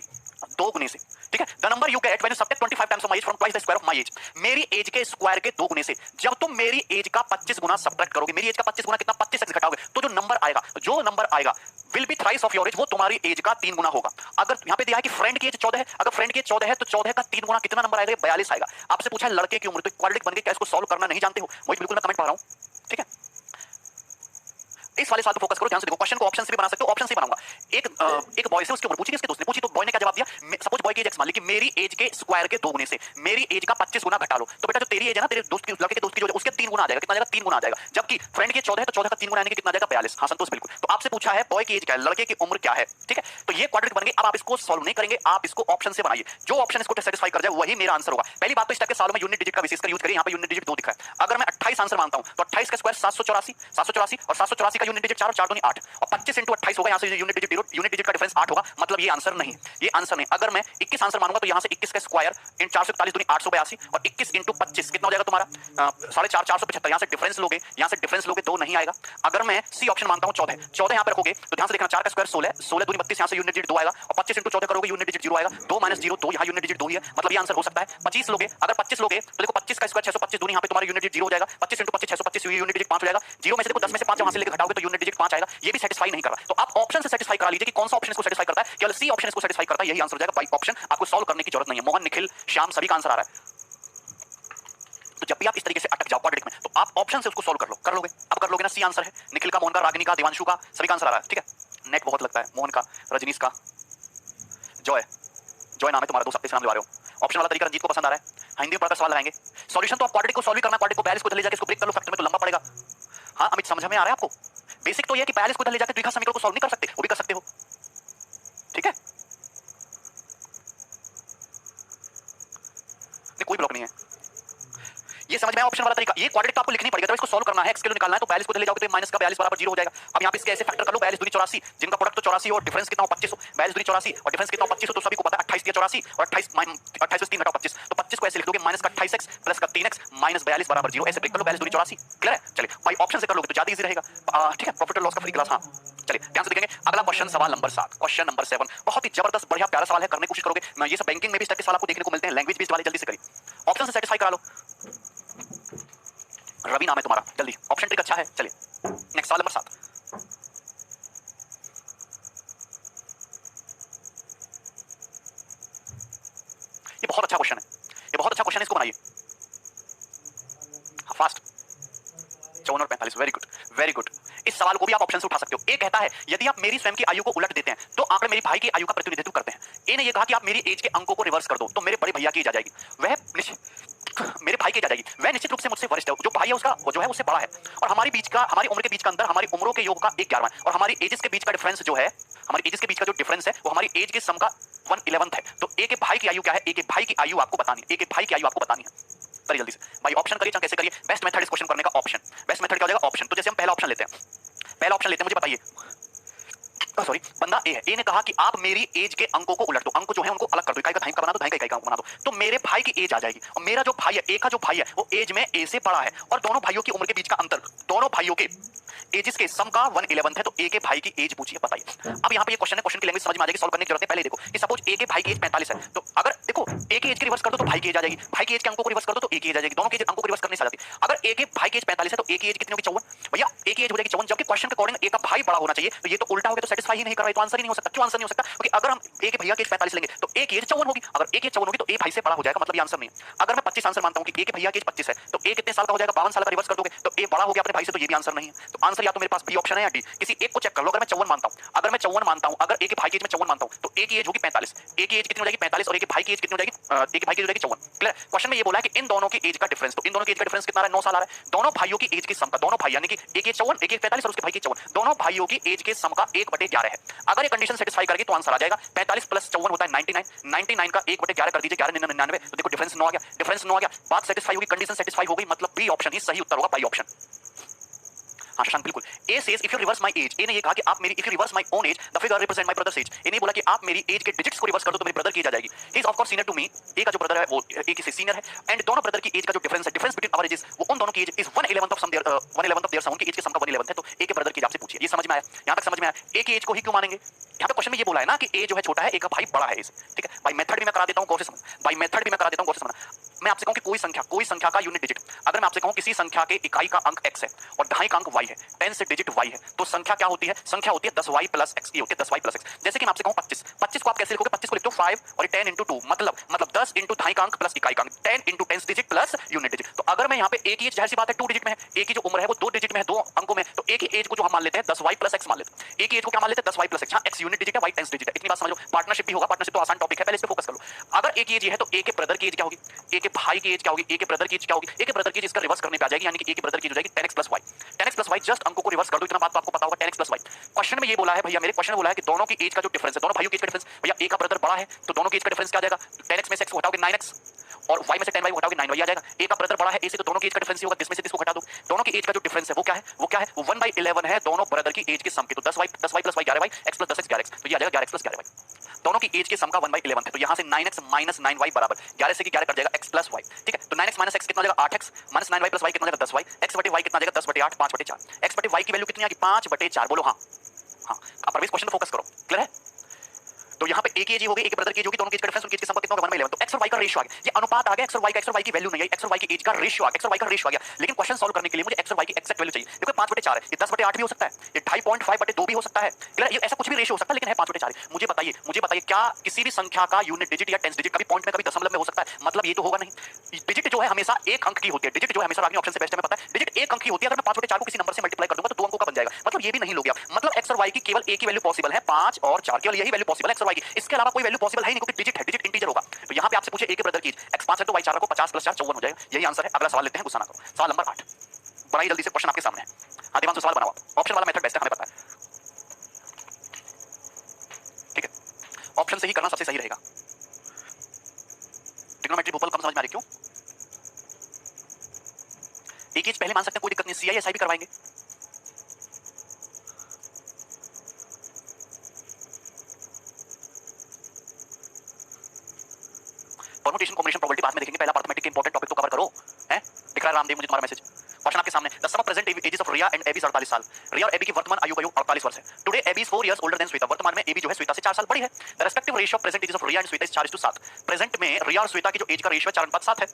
2 गुने से। ठीक है? The number you get when you subtract 25 times of my age from twice the square of my as. मेरी एज के स्क्वायर के 2 गुने से जब तुम मेरी एज का 25 गुना सबट्रैक्ट करोगे, मेरी एज का 25 गुना कितना? 25x घटाओगे तो जो नंबर आएगा will be thrice of your age, वो तुम्हारी एज का 3 गुना होगा। अगर यहां पे दिया है कि फ्रेंड की एज 14 है, अगर फ्रेंड की एज 14 है तो 14 का 3 गुना कितना नंबर आएगा? 42 आएगा। आपसे पूछा है लड़के की उम्र, तो क्वाड्रेटिक बन गई। क्या इसको सॉल्व करना नहीं जानते हो? वही बिल्कुल मैं कमेंट पढ़ रहा हूं। ठीक है? इस वाले सवाल पे फोकस करो, ध्यान से देखो। क्वेश्चन को ऑप्शन से भी बना सकते हो, ऑप्शन से बनाऊंगा। एक बॉय से उसकी उम्र पूछी, उसके दोस्त ने पूछी, तो बॉय ने क्या जवाब दिया? सपोज बॉय की एज x मान ली कि मेरी एज के स्क्वायर के 2 गुने से मेरी एज का 25 गुना घटा लो। तो बेटा जो तेरी एज है ना, तेरे दोस्त की, लड़के के दोस्त की जो उसके 3 गुना आ जाएगा। कितना आ जाएगा? 3 गुना आ जाएगा। जबकि फ्रेंड के 14 है तो 14 का 3 गुना यानी कि कितना आ जाएगा? 42। हां संतोष बिल्कुल। तो आपसे पूछा है बॉय की एज क्या है, लड़के की उम्र क्या है। ठीक है? तो ये क्वाड्रेटिक बन गई। अब आप इसको सॉल्व नहीं करेंगे, आप इसको ऑप्शन से बनाइए। जो ऑप्शन इसको सेटिस्फाई कर जाए वही मेरा आंसर होगा। पहली बात तो इस टाइप के सवालों में यूनिट डिजिट का विशेषकर यूज करिए। यहां पे यूनिट डिजिट 2 दिखा है। अगर मैं 28 आंसर मानता हूं तो 28 का स्क्वायर 784 और 784 का यूनिट डिजिट 4 और 4 दूनी 8 और 25 into 28 होगा। यहां से यूनिट डिजिट का डिफरेंस 8 होगा। मतलब ये आंसर नहीं, ये आंसर नहीं। अगर मैं 21 आंसर मानूंगा तो यहां से 21 का स्क्वायर इन 441 दूनी 882 और 21 into 25 कितना हो जाएगा तुम्हारा? 4.5 475। यहां से डिफरेंस लोगे, यहां से डिफरेंस लोगे 2 नहीं आएगा। अगर मैं सी ऑप्शन मानता हूं 14 यहां पे रखोगे तो ध्यान से देखना 4 का स्क्वायर 16 दूनी 32 यहां से यूनिट डिजिट 2 आएगा और 25 into 14 करोगे यूनिट डिजिट 0 आएगा। 2 - 0 2 यहां यूनिट डिजिट 2 ही है। मतलब ये आंसर हो सकता है। 25 लोगे, अगर 25 लोगे तो देखो 25 का स्क्वायर 625 दूनी यहां पे तुम्हारा यूनिट डिजिट 0 हो जाएगा। 25 into 25 625 यूनिट डिजिट 5 हो जाएगा। 0 में से देखो 10 में से 5 वहां से लेके घटाओगे तो यूनिट डिजिट 5 आएगा। ये भी सेटिस्फाई नहीं कर रहा। तो आप ऑप्शन से सेटिस्फाई करा लीजिए कि कौन सा ऑप्शन इसको सेटिस्फाई करता है। केवल सी ऑप्शन इसको सेटिस्फाई करता है, यही आंसर हो जाएगा। बाई ऑप्शन आपको सॉल्व करने की जरूरत नहीं है। मोहन, निखिल, श्याम सभी का आंसर आ रहा है। तो जब भी आप इस तरीके से अटक जाओ क्वाड्रेटिक में तो आप ऑप्शन से उसको सॉल्व कर लोगे। अब कर लोगे ना। सी आंसर है। निखिल का, मोहन का, रागिनी का, देवांशु का, सभी का आंसर आ रहा है। ठीक है? नेट बहुत लगता है। मोहन का, रजनीश का, जॉय नाम है तुम्हारा, 2 हफ्ते से नाम ले रहे हो। ऑप्शन वाला तरीका रंजीत को पसंद आ रहा है। हिंदी में पढ़कर सवाल लगाएंगे। सॉल्यूशन तो आप क्वाड्रेटिक को सॉल्व करना, क्वाड्रेटिक को 42 को इधर ले जाके इसको ब्रेक कर लो, फैक्टर में तो लंबा पड़ेगा। हां अमित, समझ में आ रहा है आपको? बेसिक तो ये है कि 42 को इधर ले जाके द्विघात समीकरण को सॉल्व नहीं कर सकते, वो भी कर सकते हो। ठीक है? कोई ब्लॉक नहीं है। ये समझ में आया ऑप्शन वाला तरीका। ये क्वाड्रेटिक तो आपको लिखनी पड़ेगी, तो इसको सॉल्व करना है, एक्स के लिए निकालना है, तो 42 को ले जाओगे तो माइनस का 42 बराबर 0 हो जाएगा। अब यहाँ पे इसके ऐसे फैक्टर कर लो, 42 दूनी 84, जिनका प्रोडक्ट तो 84 और डिफरेंस कितना हो 25 हो, 42 दूनी 84 और डिफरेंस कितना हो 25 हो, तो सभी को पता है 28 84 और 28 में 3 घटाओ 25, तो 25 को ऐसे लिख दोगे माइनस का 28x प्लस का 3x माइनस 42 बराबर 0, ऐसे ब्रेक कर लो 42 दूनी 84। क्लियर है? चलिए भाई ऑप्शन से कर लोगे तो ज्यादा इजी रहेगा। ठीक है, प्रॉफिट और लॉस का फ्री क्लास। हाँ चलिए ध्यान से देखेंगे अगला क्वेश्चन, सवाल नंबर 7, क्वेश्चन नंबर 7 बहुत ही जबरदस्त बढ़िया प्यारा सवाल है, करने की कोशिश करोगे। मैं ये सब बैंकिंग में भी इस टाइप के सवाल आपको देखने को मिलते हैं, लैंग्वेज बेस्ड वाले, जल्दी से करिए, ऑप्शन से सेटिस्फाई करा लो। रवि नाम है तुम्हारा, जल्दी, ऑप्शन ट्रिक अच्छा है। चलिए नेक्स्ट सवाल नंबर 7। ये बहुत अच्छा क्वेश्चन है, ये बहुत अच्छा क्वेश्चन है, इसको बनाइए फास्ट। 54 और 45, वेरी गुड वेरी गुड। इस सवाल को भी आप ऑप्शन से उठा सकते हो। ए कहता है यदि आप मेरी स्वयं की आयु को उलट देते हैं तो आंकड़े मेरी भाई की आयु का प्रतिनिधित्व करते हैं। ए ने ये कहा कि आप मेरी एज के अंकों को रिवर्स कर दो तो मेरे बड़े भैया की एज आ जाएगी, वह मेरे भाई की एज आ जाएगी, वह निश्चित रूप से मुझसे वरिष्ठ है, जो भाई है उसका वो जो है उससे बड़ा है, और हमारी उम्र के बीच का अंतर हमारी उम्रों के योग का 1/11 है, और हमारी एजेस के बीच का डिफरेंस जो है, हमारी एजेस के बीच का जो डिफरेंस है वो हमारी एज के सम का 1/11 है। तो ए के भाई की आयु क्या है? ए के भाई की आयु आपको बतानी है, ए के भाई की आयु आपको बतानी है। करिए जल्दी से भाई, ऑप्शन करिए, कैसे करिए, बेस्ट मेथड इस क्वेश्चन करने का ऑप्शन, बेस्ट मेथड क्या हो जाएगा? ऑप्शन। तो जैसे हम पहला ऑप्शन लेते हैं, पहला ऑप्शन लेते हैं, मुझे बताइए, सॉरी बंदा ए है, ए ने कहा कि आप मेरी एज के अंकों को उलट दो, अंक जो है उनको अलग कर दो, इकाई का धाई का बना दो, धाई का इकाई का बना दो, तो मेरे भाई की एज आ जाएगी, और मेरा जो भाई है, ए का जो भाई है वो एज में ए से बड़ा है, और दोनों भाइयों की उम्र के बीच का अंतर, दोनों भाइयों के एजेस के सम का 1/11 है, तो ए के भाई की एज पूछिए, बताइए। अब यहाँ पे ये क्वेश्चन है, क्वेश्चन की लैंग्वेज समझ में आ जाएगी, सॉल्व करने की जरूरत है। पहले देखो कि सपोज ए के भाई की एज 45 है, तो अगर देखो ए की एज की रिवर्स कर दो तो भाई की एज आ जाएगी, भाई की एज के अंकों को रिवर्स कर दो तो ए की एज आ जाएगी, दोनों के अंकों को रिवर्स करने से आ जाती है। अगर ए के भाई की एज 45 है तो ए की एज कितनी होगी? 54। भैया ए की एज हो जाएगी 54, जबकि क्वेश्चन के अकॉर्डिंग ए का भाई बड़ा होना चाहिए, तो ये तो उल्टा हो गया, तो सेटिस्फाई ही नहीं कर रहा है, तो आंसर ही नहीं हो सकता। क्यों आंसर नहीं हो सकता? क्योंकि अगर हम ए के भैया की एज 45 लेंगे तो ए की एज 54 होगी, अगर ए की एज 54 होगी तो ए भाई से बड़ा हो जाएगा, मतलब ये आंसर नहीं है। अगर मैं 25 आंसर मानता हूं कि ए के भैया की एज 25 है तो ए कितने साल का हो जाएगा? 52 साल का, रिवर्स कर दोगे तो ए बड़ा हो गया अपने भाई से, तो ये भी आंसर नहीं है। तो आंसर या तो मेरे पास बी ऑप्शन है या डी, किसी एक को चेक कर लो। अगर मैं 54 मानता हूं, अगर मैं 54 मानता हूं, अगर ए के भाई की एज में 54 मानता हूं तो ए की एज होगी 45, ए की एज कितनी हो जाएगी? 45, और ए के भाई की एज कितनी हो जाएगी? ए के भाई की एज हो जाएगी 54। क्लियर? क्वेश्चन में ये बोला है कि इन दोनों की एज का डिफरेंस, तो इन दोनों की एज का डिफरेंस कितना आ रहा है? 9 साल आ रहा है। दोनों भाइयों की एज के सम का, दोनों भाई यानी कि ए की 54, ए की 45 और उसके भाई की 54, दोनों भाइयों की एज के सम का 1/11 है। अगर ये कंडीशन सेटिस्फाई करेगी तो आंसर आ जाएगा 45 प्लस 54 होता है 99, 99 का 1/11 कर दीजिए, 11 99, तो देखो डिफरेंस 9 आ गया, डिफरेंस 9 आ गया, बात सेटिस्फाई होगी, कंडीशन सेटिस्फाई हो गई, मतलब बी ऑप्शन ही सही उत्तर होगा, बाई ऑप्शन। हाँ शशांक बिल्कुल। A says if you reverse my age, A ने ये कहा कि आप मेरी, if you reverse my own age the figure represent my brother's age, A ने बोला कि आप मेरी एज के डिजिट्स को रिवर्स कर दो तो मेरे ब्रदर की एज आ जाएगी। He is of course senior to me, A का जो ब्रदर है वो ए की से सीनियर है, एंड दोनों ब्रदर की एज का जो डिफरेंस है, डिफरेंस बिटवीन आवर एजेस, वो उन दोनों की age is 1/11 of sum their 1/11 of their sum, उनकी एज के सम का 1/11 है, तो ए के ब्रदर की एज आपसे पूछिए। ये समझ में आया? यहां तक समझ में आया? ए की एज को ही क्यों मानेंगे? यहां पे क्वेश्चन में ये बोला है ना कि ए जो है छोटा है, ए का भाई बड़ा है, ठीक है। बाय मेथड भी मैं करा देता हूं, गौर से समझ, बाय मेथड भी मैं करा देता हूं, गौर से समझना। मैं आपसे कहूं कि कोई संख्या का यूनिट डिजिट, अगर मैं आपसे कहूं किसी संख्या के इकाई का अंक x है और दहाई का अंक y है, 10 से डिजिट y है, तो संख्या क्या होती है? संख्या होती है 10y प्लस x, ये होती है 10y प्लस x। जैसे कि मैं आपसे कहूं 25, 25 को आप कैसे लिखोगे? 25 को लिखते हो 5 और 10 into 2, मतलब 10 into दहाई का अंक प्लस इकाई का अंक, 10 into 10 digit plus unit digit. तो अगर मैं यहाँ पे ए की एज, जाहिर सी बात है 2 डिजिट में है, ए की जो उम्र है वो 2 डिजिट में है, 2 अंकों में, तो ए की एज को जो हम मान लेते हैं 10y प्लस x मान लेते हैं। ए की एज को क्या मान लेते हैं? 10y प्लस x, हाँ x यूनिट डिजिट है, y 10 डिजिट है, इतनी बात समझ लो। पार्टनरशिप भी होगा, पार्टनरशिप तो आसान टॉपिक है, पहले इस पे फोकस कर लो। अगर ए की एज है तो ए के ब्रदर की एज क्या होगी? ए के भाई की एज क्या होगी? ए के ब्रदर की एज क्या होगी? ए के ब्रदर की एज इसका रिवर्स करने पे आ जाएगी, यानी कि ए के ब्रदर की एज हो जाएगी 10x plus y, 10x plus y, just अंकों को रिवर्स कर दो, इतना बात तो आपको पता होगा, 10x प्लस y। क्वेश्चन में ये बोला है भैया, मेरे क्वेश्चन में बोला है कि दोनों की एज का जो डिफरेंस है, दोनों भाइयों की एज का डिफरेंस, भैया ए का ब्रदर बड़ा है तो दोनों की एज का डिफरेंस क्या आ जाएगा? 10x में से x को हटाओगे 9x, और y में से 10y हटाओगे 9y आ जाएगा। ए का ब्रदर बड़ा है ए से, तो दोनों की एज का डिफरेंस होगा, जिसमें से इसको हटा दो, दोनों की एज का जो डिफरेंस है वो क्या है? वो क्या है? वो 1/11 है, दोनों ब्रदर की एज के सम के, तो 10y plus y 11y, x plus 10x 11x, तो ये आ जाएगा 11x प्लस 11y। दोनों की एज के सम का 1/11 है, तो यहाँ से 9x माइनस 9y बराबर 11 से 11 कट जाएगा x प्लस y, ठीक है। तो 9x माइनस x कितना जाएगा? 8x, minus 9y plus y कितना जाएगा? 10y, x बटे y कितना जाएगा? 10/8, 5/4, x बटे y की वैल्यू कितनी आ गई? 5/4, बोलो हाँ हाँ। अब परवेश क्वेश्चन फोकस करो, क्लियर है? तो यहाँ पे ए की एज होगी, ए के ब्रदर की एज होगी, दोनों की एज का डिफरेंस, उनकी एज के संपर्क कितना होगा? 1/11। तो x और y का रेशियो आ गया, ये अनुपात आ गया, x और y का, x और y की वैल्यू नहीं है, x और y की एज का रेशियो आ गया, x और y का रेशियो आ गया। लेकिन क्वेश्चन सॉल्व करने के लिए मुझे x और y की एक्जैक्ट वैल्यू चाहिए। देखो 5/4 है, ये 10/8 भी हो सकता है, ये 2.5/2 भी हो सकता है, क्लियर? ये ऐसा कुछ भी रेशियो हो सकता है, लेकिन है 5/4। मुझे बताइए क्या किसी भी संख्या का यूनिट डिजिट या टेंस डिजिट कभी पॉइंट में कभी दशमलव में हो सकता है? मतलब ये तो होगा नहीं। डिजिट जो है हमेशा एक अंक की होती है, डिजिट जो है हमेशा, ऑप्शन से बेस्ट है, पता है, डिजिट एक अंक की होती है। अगर मैं 5/4 को किसी नंबर से मल्टीप्लाई कर दूंगा तो 2 अंकों का बन जाएगा, मतलब ये भी नहीं लोगे आप। मतलब x और y की केवल एक ही वैल्यू पॉसिबल है, 5 और 4, केवल यही वैल्यू पॉसिबल है x और y की, इसके अलावा कोई वैल्यू पॉसिबल है नहीं, क्योंकि डिजिट है, डिजिट इंटीजर होगा। तो यहाँ पे आपसे पूछे ए के ब्रदर की x 5 है तो y 4 रखो, 50 प्लस 4 54 हो जाएगा, यही आंसर है। अगला सवाल लेते हैं, गुस्सा ना करो, सवाल नंबर 8, बड़ा ही जल्दी से क्वेश्चन आपके सामने है। हाँ दिमाग से सवाल बनाओ, ऑप्शन वाला मेथड बेस्ट है, हमें पता है, ठीक है। ऑप्शन से ही करना सबसे सही रहेगा। ट्रिग्नोमेट्री भूपल कम समझ में आ रही क्यों? एक एज पहले मान सकते हैं, कोई दिक्कत नहीं, CISI भी करवाएंगे। परमुटेशन कॉम्बिनेशन प्रोबेबिलिटी बाद में देखेंगे, पहला अर्थमेटिक के इंपॉर्टेंट टॉपिक तो कवर करो। हैं दिख रहा है रामदेव मुझे तुम्हारा मैसेज। क्वेश्चन आपके सामने, the sum of present ages of Riya and AB 48 साल। रिया और एबी की वर्तमान आयु 48 वर्ष है। Today Abby is 4 years older than Shweta. वर्तमान में एबी जो है श्वेता से 4 साल बड़ी है। The respective ratio of present ages of Riya and Shweta is 4:7। Present में रिया और श्वेता की जो एज का रेशियो है 4:7 है।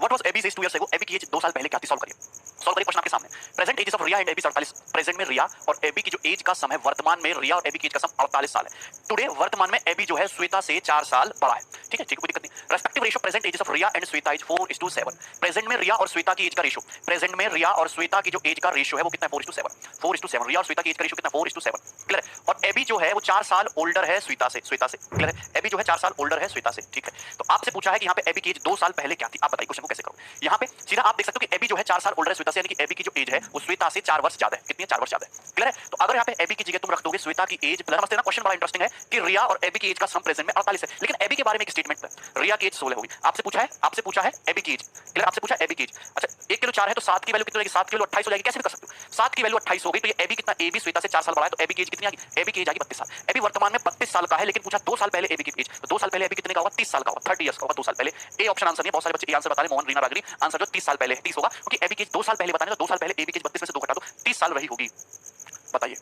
What was AB's age 2 years ago? AB की एज 2 साल पहले क्या थी? सॉल्व करिए क्वेश्चन आपके सामने। Present ages of Riya and AB 48। Present में रिया और एबी की जो एज का सम है, वर्तमान में रिया और एबी की एज का सम 48 साल है। टुडे वर्तमान में एबी जो है श्वेता से 4 साल बड़ा है। ठीक है, ठीक, कोई दिक्कत नहीं। Respective ratio present ages of Riya and Shweta is 4:7। Present में रिया और श्वेता की एज का रेशियो, प्रेजेंट में रिया और श्वेता की जो एज का रेशियो है वो कितना है? 4:7। 4:7 रिया और श्वेता की एज का रेशियो कितना? 4:7। क्लियर है। और एबी जो है वो 4 साल ओल्डर है श्वेता से। क्लियर है, एबी जो है 4 साल ओल्डर है श्वेता से। ठीक है, तो आपसे पूछा है कि यहाँ पे एबी की एज 2 साल पहले क्या थी? आप बताइए क्वेश्चन को कैसे करो। यहाँ पे सीधा आप देख सकते हो कि एबी जो है 4 साल ओल्डर है श्वेता से, यानी कि एबी की जो एज है वो श्वेता से 4 वर्ष ज्यादा है। कितनी है? 4 वर्ष ज्यादा है। क्लियर है, तो अगर यहाँ पे एबी की जगह तुम रख दोगे श्वेता की एज, समझते ना, क्वेश्चन बड़ा इंटरेस्टिंग है कि रिया और एबी की एज का सम प्रेजेंट में 48 है, लेकिन एबी के बारे में एक स्टेटमेंट है, रिया की एज 16 होगी। आपसे पूछा है एबी की एज। क्लियर, आपसे पूछा एबी की एज। अच्छा, 1 किलो 4 है तो 7 की वैल्यू कितनी हो जाएगी? 7 की वैल्यू 28 हो जाएगी। कैसे भी कर सकते हो, 7 की वैल्यू 28 हो गई तो ये एबी कितना? एबी श्वेता से 4 साल बड़ा है, तो एबी की एज कितनी आ गई? एबी की एज आ गई 32 साल। एबी वर्तमान में 32 साल का है, लेकिन पूछा 2 साल पहले एबी की एज, तो 2 साल पहले एबी कितने का होगा? 30 साल का होगा, 30 इयर्स का होगा 2 साल पहले। ए ऑप्शन आंसर नहीं है, बहुत सारे बच्चे ए आंसर बता रहे, मोहन रीना रागड़ी, आंसर जो 30 साल पहले 30 होगा, क्योंकि एबी की 2 साल पहले बताने, तो 2 साल पहले एबी की 32 में से 2 घटा दो, 30 साल रही होगी। बताइए,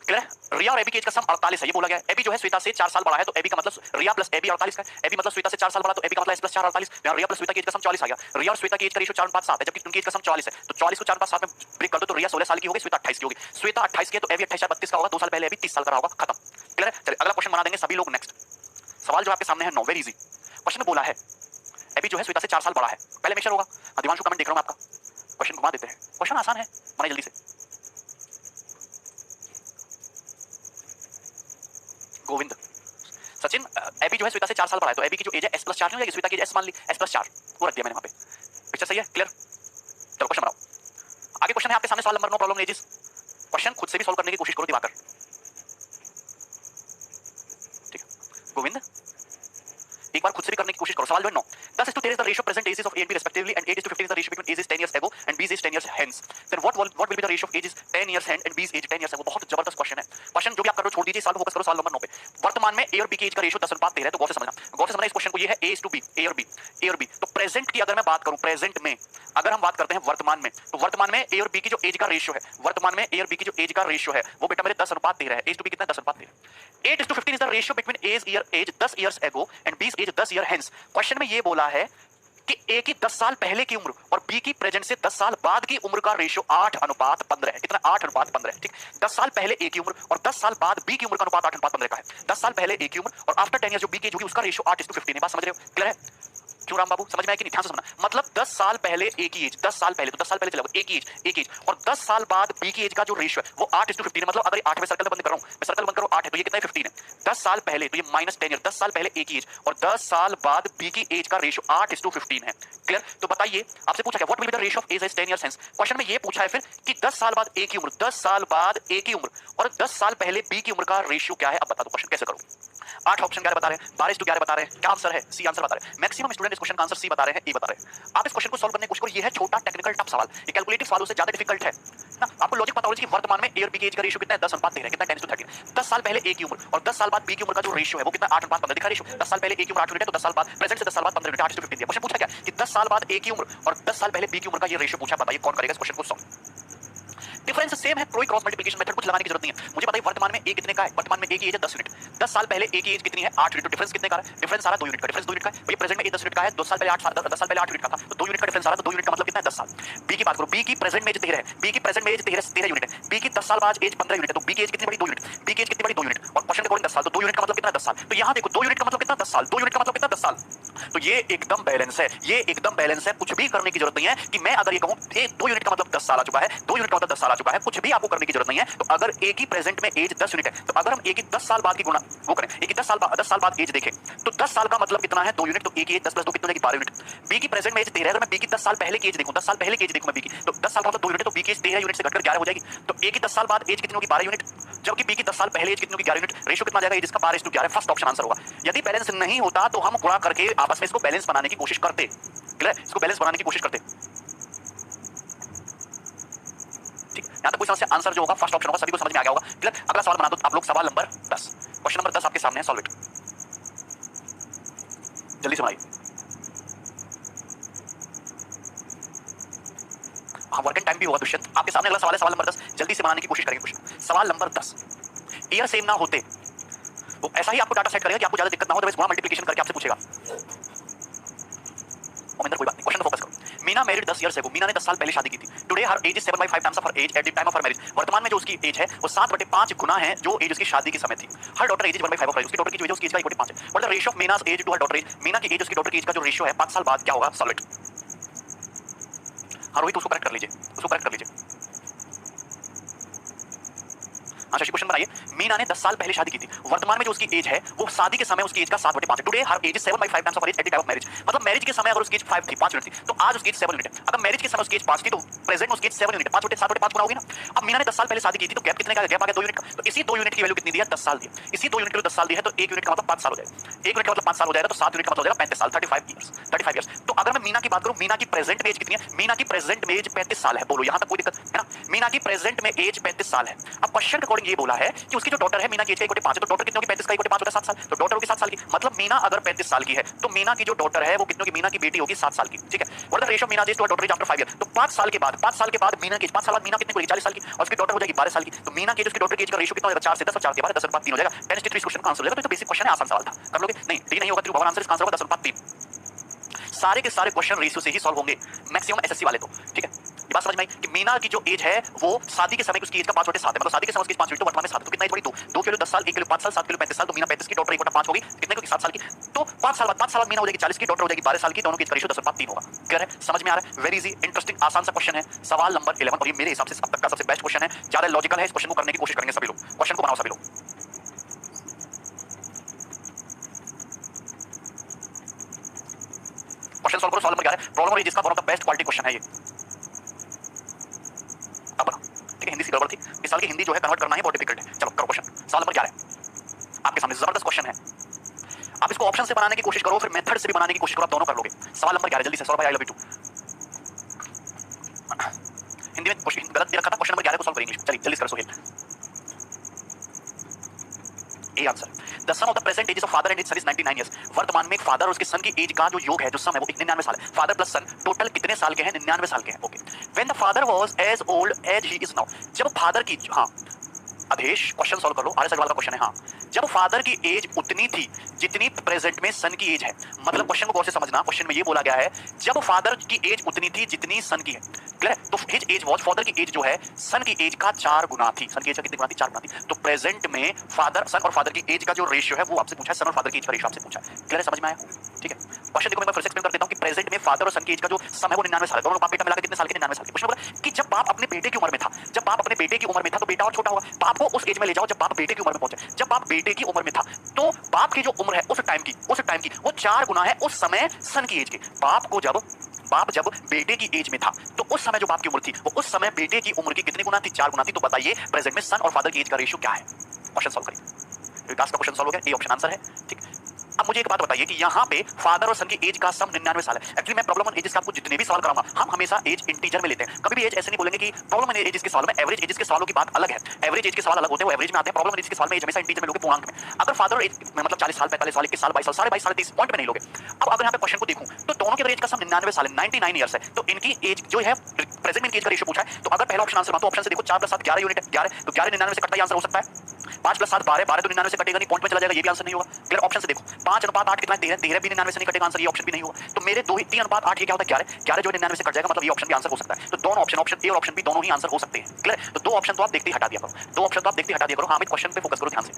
क्लियर है। रिया और एबी की एज का सम 48 है, ये बोला गया है। एबी जो है श्वेता से 4 साल बड़ा है, तो एबी का मतलब रिया प्लस एबी 48 का है। एबी मतलब श्वेता से 4 साल बड़ा, तो एबी का मतलब प्लस 4 48। यहां रिया प्लस श्वेता की एज का सम 44 आ गया। रिया और श्वेता की एज का रेशियो 4:7 है, जबकि उनकी एज का सम 44 है, तो 44 को 4:7 में ब्रेक कर दो तो रिया 16 साल की होगी, श्वेता 28 की होगी। श्वेता 28 की है तो एबी 28 32 का होगा, 2 साल पहले एबी 30 साल का रहा होगा। खत्म। क्लियर है। चलिए अगला क्वेश्चन बना देंगे सभी लोग। नेक्स्ट सवाल जो आपके सामने है 9, वेरी इजी क्वेश्चन में बोला है एबी जो है श्वेता से 4 साल बड़ा है। पहले मेक श्योर होगा। दिवांशु कमेंट देख रहा हूं आपका, क्वेश्चन घुमा देते हैं, क्वेश्चन आसान है, बनाइए जल्दी से। गोविंद, सचिन, एबी जो है श्वेता से 4 साल बड़ा है, तो एबी की जो एज है S+4 नहीं हो जाएगी? श्वेता की एज S मान ली, S+4 वो रख दिया मैंने वहां पे। पिक्चर सही है? क्लियर। चलो क्वेश्चन बनाओ। आगे क्वेश्चन है आपके सामने, सवाल नंबर 9, प्रॉब्लम एजेस। क्वेश्चन खुद से भी सॉल्व करने की कोशिश करो दिवाकर। ठीक है गोविंद, एक बार खुद से भी करने की कोशिश करो। सवाल जो है 9, 10:10 is the ratio present ages of A and B respectively, and 8:15 is the ratio between A's 10 years ago and B's age 10 years hence. Then what will be the ratio of A's 10 years hence and B's age 10 years ago? बहुत जबरदस्त question है। Question जो भी आप कर रहे हो छोड़ दीजिए, सवाल फोकस करो सवाल नंबर 9 पे। वर्तमान में A और B की एज का रेशियो 10:13 है, तो गौर से समझना इस क्वेश्चन को। ये है A is to B, A और B। तो प्रेजेंट की अगर मैं बात करूं, प्रेजेंट में अगर हम बात करते हैं वर्तमान में, तो वर्तमान में A और B की जो एज का रेशियो है, वर्तमान में A और B की जो एज का रेशियो है वो बेटा मेरे 10:13 है। A to B कितना? 10:13। 8:15 is the ratio between A's age 10 years ago and B's age 10 year hence। Question में ये बोला है कि A की 10 साल पहले की उम्र और B की प्रेजेंट से 10 साल बाद की उम्र का रेशियो 8:15 है। कितना? 8:15 है। ठीक, 10 साल पहले A की उम्र और 10 साल बाद B की उम्र का अनुपात 8:15 का है। 10 साल पहले A की उम्र और आफ्टर 10 इयर्स जो B की एज होगी उसका रेशियो 8:15 है। बात समझ रहे हो? क्लियर है? क्यों राम बाबू, समझ में आया कि नहीं? ध्यान से समझना। मतलब 10 साल पहले A की एज, 10 साल पहले, तो 10 साल पहले चला A की एज और 10 साल बाद B की एज का जो रेशियो है वो 8:15 है। मतलब अगर 8 में सर्कल बंद कर रहा हूं, मैं सर्कल बंद करो 8 है, तो ये कितना है? 15 है। 10 साल पहले तो ये -10 ईयर, 10 साल पहले A की एज और 10 साल बाद B की एज का रेशियो 8:15 है। क्लियर? तो बताइए, आपसे पूछा क्या? What will be the ratio of age 10 years hence. Question में ये पूछा है फिर कि 10 साल बाद A की उम्र, 10 साल बाद A की उम्र और 10 साल पहले B की उम्र का रेशियो क्या है? अब बता दो क्वेश्चन कैसे करो। 8 ऑप्शन 11 बता रहे हैं, 12:11 बता रहे हैं। क्या आंसर है? सी आंसर बता रहे हैं। मैक्सिमम स्टूडेंट इस क्वेश्चन का आंसर सी बता रहे हैं, ए बता रहे हैं। आप इस क्वेश्चन को सॉल्व करने की कोशिश करो। ये है छोटा टेक्निकल टफ सवाल, ये कैलकुलेटिव सवालों से ज्यादा डिफिकल्ट है ना। आपको लॉजिक पता होना चाहिए कि वर्तमान में A और B की एज का रेशियो कितना है? 10:13 कितना? 10:13। 10 साल पहले A की उम्र और 10 साल बाद B की उम्र का जो रेशियो है वो कितना? 8:15 दिखा रेशियो। 10 साल पहले A की उम्र 8 यूनिट है, तो 10 साल बाद प्रेजेंट से 10 साल बाद 15 यूनिट, 8:15 दिया। क्वेश्चन पूछा क्या कि 10 साल बाद A की उम्र और 10 साल पहले B की उम्र का ये रेशियो पूछा। बताइए कौन करेगा इस क्वेश्चन को सॉल्व। डिफरेंस सेम है, कोई क्रॉस मल्टीप्लिकेशन मेथड कुछ लगाने की जरूरत नहीं है। मुझे बताइए वर्तमान में A कितने का है? वर्तमान में A की एज है 10 यूनिट। 10 साल पहले A की एज कितनी है? 8 यूनिट। तो डिफरेंस कितने का है? डिफरेंस आ रहा है 2 यूनिट का। डिफरेंस 2 यूनिट का है। भई प्रेजेंट में A 10 यूनिट का है, 2 साल पहले 10 साल पहले 8 यूनिट का था, तो 2 यूनिट का डिफरेंस आ रहा है, तो 2 यूनिट का मतलब कितना है? 10 साल। B की बात करो, B की प्रेजेंट में एज 13 है। B की प्रेजेंट में एज 13 यूनिट है। B की 10 साल बाद एज 15 यूनिट है, तो B की एज कितनी बड़ी? 2 यूनिट। B की एज कितनी बड़ी? 2 यूनिट। और क्वेश्चन के अकॉर्डिंग 10 साल, तो 2 यूनिट का मतलब कितना? 10 साल। तो यहां देखो 2 यूनिट का मतलब कितना? 10 साल। 2 यूनिट का मतलब कितना? 10 साल। तो ये एकदम बैलेंस है, ये एकदम बैलेंस है। कुछ भी करने की जरूरत नहीं है कि मैं अगर ये कहूं 2 यूनिट का मतलब 10 साल आ चुका है, 2 यूनिट का मतलब 10 साल आ चुका है, कुछ भी आपको करने की जरूरत नहीं है। तो अगर A की प्रेजेंट में एज 10 यूनिट है, तो अगर हम A की 10 साल बाद की गुणा वो करें, A की 10 साल बाद एज देखें, तो 10 साल का मतलब कितना है? 2 यूनिट। तो A की एज 10 + 2 कितना हो जाएगी? 12 यूनिट। B की प्रेजेंट में एज 13 है, अगर मैं B की 10 साल पहले की एज देखूं, 10 साल पहले की एज देखूं मैं B की, तो 10 साल का मतलब 2 यूनिट है, तो B की एज 13 यूनिट से घटकर 11 हो जाएगी। तो A की 10 साल बाद एज कितनी होगी? 12 यूनिट, जबकि B की 10 साल पहले एज कितनी होगी? 11 यूनिट। रेशियो कितना आ जाएगा? इसका 12:11। फर्स्ट ऑप्शन आंसर होगा। यदि बैलेंस नहीं होता तो हम गुणा करके आपस में इसको बैलेंस बनाने की कोशिश करते। क्लियर? इसको बैलेंस बनाने की कोशिश करते। पूरी तरह से आंसर जो होगा फर्स्ट ऑप्शन होगा, सभी को समझ में आ गया होगा। क्लियर? अगला सवाल बना दो आप लोग, सवाल नंबर 10। क्वेश्चन नंबर 10 आपके सामने है, सॉल्व इट। जल्दी से बनाइए। हाँ, वर्क एंड टाइम भी होगा दुष्यंत। आपके सामने अगला सवाल है, सवाल नंबर 10। जल्दी से बनाने की कोशिश करेंगे क्वेश्चन। सवाल नंबर 10, ईयर सेम ना होते, वो ऐसा ही आपको डाटा सेट करेगा कि आपको ज्यादा दिक्कत ना हो, तो गुणा मल्टीप्लिकेशन करके आपसे पूछेगा। महेंद्र कोई बात नहीं, क्वेश्चन पे फोकस करो। Meena married 10 years ago, Meena ने 10 साल पहले शादी की थी। Today her age is 7/5 times of her age at the time of her marriage. वर्तमान में जो उसकी एज है वो 7/5 गुना है जो एज उसकी शादी के समय थी। हर daughter age is 1/5 of her age, उसकी डॉटर की जो एज है उसकी एज का 1/5 है। What the ratio of Meena's age to her daughter age, Meena की एज उसकी डॉटर की एज का जो रेशियो है 5 साल बाद क्या होगा? Solve it. हाँ रोहित, उसको करेक्ट कर लीजिए, उसको करेक्ट कर लीजिए। हाँ शशि, क्वेश्चन बनाइए। मीना ने 10 साल पहले शादी की थी, वर्तमान में जो उसकी एज है वो शादी के समय उसकी एज का 7/5 है। Today her age is 7/5 times of her age at the time of marriage. मतलब मैरिज के समय अगर उसकी एज 5 थी, 5 यूनिट थी, तो आज उसकी एज 7 यूनिट है। अगर मैरिज के समय उसकी एज 5 थी तो प्रेजेंट में उसकी एज 7 यूनिट है। 5 बटे 7/5 गुना होगी ना। अब मीना ने 10 साल पहले शादी की थी तो गैप कितने का गैप आ गया? 2 यूनिट का। तो इसी 2 यूनिट की वैल्यू कितनी दी है? 10 साल दी है। इसी 2 यूनिट के लिए 10 साल दी है तो 1 यूनिट का मतलब 5 साल हो जाएगा। 1 यूनिट का मतलब 5 साल हो जाएगा तो 7 यूनिट का मतलब हो जाएगा 35 साल, 35 ईयर्स, 35 ईयर्स। तो अगर मैं मीना की बात करूं, मीना की प्रेजेंट में एज कितनी है? मीना की प्रेजेंट में एज 35 साल है। बोलो यहां तक कोई दिक्कत है ना? मीना की प्रेजेंट में एज 35 साल है। अब क्वेश्चन के अकॉर्डिंग ये बोला है कि उसकी जो डॉटर है मीना की एज का 1/5 है, तो डॉटर कितने होगी? 35 का 1/5 होता है 7 साल, तो डॉटर होगी 7 साल की। मतलब मीना अगर 35 साल की है तो मीना की जो डॉटर है वो कितने की? मीना की बेटी होगी 7 साल की। ठीक है? What the ratio of Meena age to her daughter age after 5 year. तो 5 साल के बाद, 5 साल के बाद मीना की 5 साल बाद मीना कितने की? 40 साल की, और उसकी डॉटर हो जाएगी 12 साल की। तो मीना की उसकी डॉटर की एज का रेशियो कितना हो जाएगा? 4 से 10 और 4 के बाद 10/3 हो जाएगा। 10:3 क्वेश्चन का आंसर हो जाएगा। तो बेसिक क्वेश्चन है, आसान सवाल था, कर लोगे? नहीं, डी नहीं होगा, त्रिभुवन आंसर इसका आंसर होगा 10/3। सारे के सारे क्वेश्चन रेशियो से ही सॉल्व होंगे, मैक्सिमम एसएससी वाले तो। ठीक है, ये बात समझ में आई कि मीना की जो एज है वो शादी के समय उसकी एज का 5/7 है। मतलब शादी के समय उसकी 5 हुई तो वर्तमान में 7 है। तो कितना एज बढ़ी? 2 के लिए 10 साल, 1 के लिए 5 साल, 7 के लिए 35 साल। तो मीना 35 की, डॉटर 1/5 होगी, कितने को? 7 साल की। तो 5 साल बाद मीना हो जाएगी 40 की, डॉटर हो जाएगी 12 साल की। दोनों की रेशियो 10/3 होगा। क्लियर है? समझ में आ रहा है? वेरी इजी, इंटरेस्टिंग, आसान सा क्वेश्चन है। सवाल नंबर 11, और ये मेरे हिसाब से अब तक का सबसे बेस्ट क्वेश्चन है। ज्यादा लॉजिकल है, इस क्वेश्चन को करने की कोशिश करेंगे सभी लोग। क्वेश्चन को बनाओ सभी लोग। क्वेश्चन सॉल्व करो। सवाल नंबर 11 प्रॉब्लम और जिसका one of the best quality question है ये। अब बना, ठीक है, हिंदी से गड़बड़ थी, इस साल की हिंदी जो है कन्वर्ट करना है बहुत डिफिकल्ट है। चलो करो क्वेश्चन। सवाल नंबर 11 आपके सामने जबरदस्त क्वेश्चन है। आप इसको ऑप्शन से बनाने की कोशिश करो, फिर मेथड से भी बनाने की कोशिश करो, आप दोनों कर लोगे। सवाल नंबर 11 जल्दी से सॉल्व भाई, I love you too. Hindi में क्वेश्चन गलत दे रखा था, क्वेश्चन नंबर 11 को सॉल्व करेंगे इंग्लिश। चलिए जल्दी से करो Sohail. A answer, the sum of the present age of father and his son is 99 years. वर्तमान में एक फादर और उसके सन की एज का जो योग है, जो सम है, वो 99 साल है। फादर प्लस सन टोटल कितने साल के हैं? 99 साल के हैं। Okay, when the father was as old as he is now, जब फादर की, हाँ अधेश क्वेश्चन सॉल्व कर लो, आर एस अग्रवाल का क्वेश्चन है। हाँ, जब फादर की एज उतनी थी जितनी प्रेजेंट में सन की एज है। मतलब क्वेश्चन को गौर से समझना, क्वेश्चन में ये बोला गया है जब फादर की एज उतनी थी जितनी सन की है। क्लियर? तो हिज एज वाज, फादर की एज जो है सन की एज का 4 गुना थी। सन की एज का कितनी गुना थी? 4 गुना थी। तो प्रेजेंट में फादर, सन और फादर की एज का जो रेशियो है वो आपसे पूछा है, सन और फादर की एज का रेशियो आपसे पूछा है। क्लियर है? समझ में आया? ठीक है, क्वेश्चन देखो, मैं फिर से एक्सप्लेन कर देता हूं कि प्रेजेंट में फादर और सन की एज का जो सम है वो 99 साल है। दोनों बाप बेटा मिलाकर कितने साल के? 99 साल के। क्वेश्चन बोला कि जब बाप अपने बेटे की उम्र में था, जब बाप अपने बेटे की उम्र में था तो बेटा और छोटा होगा। बाप को उस एज में ले जाओ जब बाप बेटे की उम्र में पहुंचे। जब बाप बेटे की उम्र में था तो बाप की जो उम्र है उस टाइम की वो 4 गुना है उस समय सन की एज के। बाप जब बेटे की एज में था तो उस समय जो बाप की उम्र थी वो उस समय बेटे की उम्र की कितनी गुना थी? 4 गुना थी। तो बताइए प्रेजेंट में सन और फादर की एज का रेशियो क्या है? क्वेश्चन सॉल्व करिए। विकास का क्वेश्चन सॉल्व हो गया, ए ऑप्शन आंसर है। ठीक, अब मुझे एक बात बताइए कि यहाँ पे फादर और सन की एज का सम 99 साल है। एक्चुअली मैं प्रॉब्लम ऑन एजेस का आपको जितने भी सवाल कराऊंगा हम हमेशा एज इंटीजर में लेते हैं। कभी भी एज ऐसे नहीं बोलेंगे कि प्रॉब्लम ऑन एजेस के सवाल में, एवरेज एजेस के सवालों की बात अलग है। एवरेज एज के सवाल अलग होते हैं, वो एवरेज में आते हैं। प्रॉब्लम ऑन एजेस के सवाल में एज हमेशा इंटीजर में लोगे, पूर्णांक में। अगर फादर और एज में मतलब 40 साल, 45 साल, 21 साल, 22 साल, 22.5 साल, 30 पॉइंट में नहीं लोगे। अब अगर यहाँ पे क्वेश्चन को देखूं तो दोनों के एज का सम 99 साल है, 99 ईयर्स है। तो इनकी एज जो है प्रेजेंट में इनकी एज का रेशियो पूछा है। तो अगर पहला ऑप्शन आंसर तो ऑप्शन से देखो 4 + 7 11 यूनिट है। 11 तो 11 99 से कटता ही आंसर हो सकता है। 5 + 7 12, 12 तो 99 से कटेगा नहीं, पॉइंट में चला जाएगा, ये भी आंसर नहीं होगा। क्लियर? ऑप्शन से देखो 5:8 कितना? 13, 13 भी 99 से नहीं कटेगा, आंसर ये ऑप्शन भी नहीं होगा। तो मेरे 3:8 ये क्या होता है? 11, 11 जो 99 से कट जाएगा, मतलब ये ऑप्शन भी आंसर हो सकता है। तो दोनों ऑप्शन ए और ऑप्शन बी दोनों ही आंसर हो सकते हैं। क्लियर? तो 2 ऑप्शन तो आप देखते ही हटा दिया करो, 2 ऑप्शन तो आप देखते ही हटा दिया करो। हाँ, क्वेश्चन पे फोकस करो ध्यान से।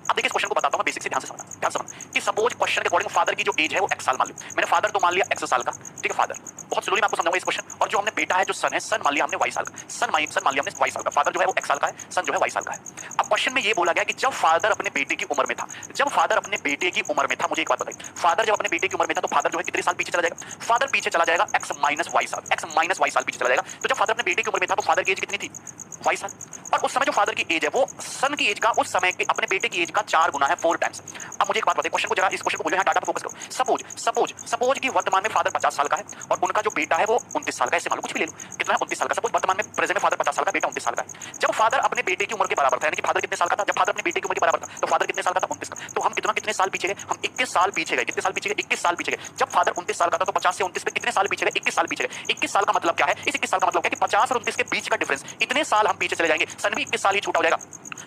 अब देखिए इस क्वेश्चन को बताता हूं मैं बेसिक से, ध्यान से समझना, ध्यान समझना कि सपोज क्वेश्चन के अकॉर्डिंग फादर की जो एज है वो x साल मान लो। मैंने फादर तो मान लिया x साल का, ठीक है फादर, बहुत स्लोली मैं आपको समझाऊंगा इस क्वेश्चन। और जो हमने बेटा है जो सन है, सन मान लिया हमने y साल का, सन मान लिया हमने y साल का। फादर जो है वो x साल का है, सन जो है y साल का है। अब क्वेश्चन में ये बोला गया कि जब फादर अपने बेटे की उम्र में था, जब फादर अपने बेटे की उम्र में था, मुझे एक बात बताइए, फादर जब अपने बेटे की उम्र में था तो फादर जो है कितने साल पीछे चला जाएगा? फादर पीछे चला जाएगा x - y साल, x - y साल पीछे चला जाएगा। तो जब फादर अपने बेटे की उम्र में था तो फादर की एज कितनी थी? y साल। और उस समय जो फादर की एज है वो सन की एज का, उस समय के अपने बेटे की एज का 4 गुना है, 4 टाइम्स। अब मुझे एक बात बताइए, क्वेश्चन को जरा इस क्वेश्चन को बोलो, यहाँ डाटा पे फोकस करो। सपोज कि वर्तमान में फादर 50 साल का है और उनका जो बेटा है वो 29 साल का है। ऐसे मान लो, कुछ भी ले लो, कितना है 29 साल का। सपोज वर्तमान में प्रेजेंट में फादर 50 साल का, बेटा 29 साल का है। जब फादर अपने बेटे की उम्र के बराबर था, यानी कि फादर कितने साल का था जब फादर अपने बेटे की उम्र के बराबर था, तो फादर कितने साल का था, 29 का। तो हम कितने साल पीछे गए, हम 21 साल पीछे गए। कितने साल पीछे गए, 21 साल पीछे गए। जब फादर 29 साल का था तो 50 से 29 पे कितने साल पीछे गए, 21 साल पीछे गए। 21 साल का मतलब क्या है, इस 21 साल का मतलब क्या है कि 50 और 29 के बीच का डिफरेंस, इतने साल हम पीछे चले जाएंगे। सन भी 21 साल ही छोटा हो जाएगा,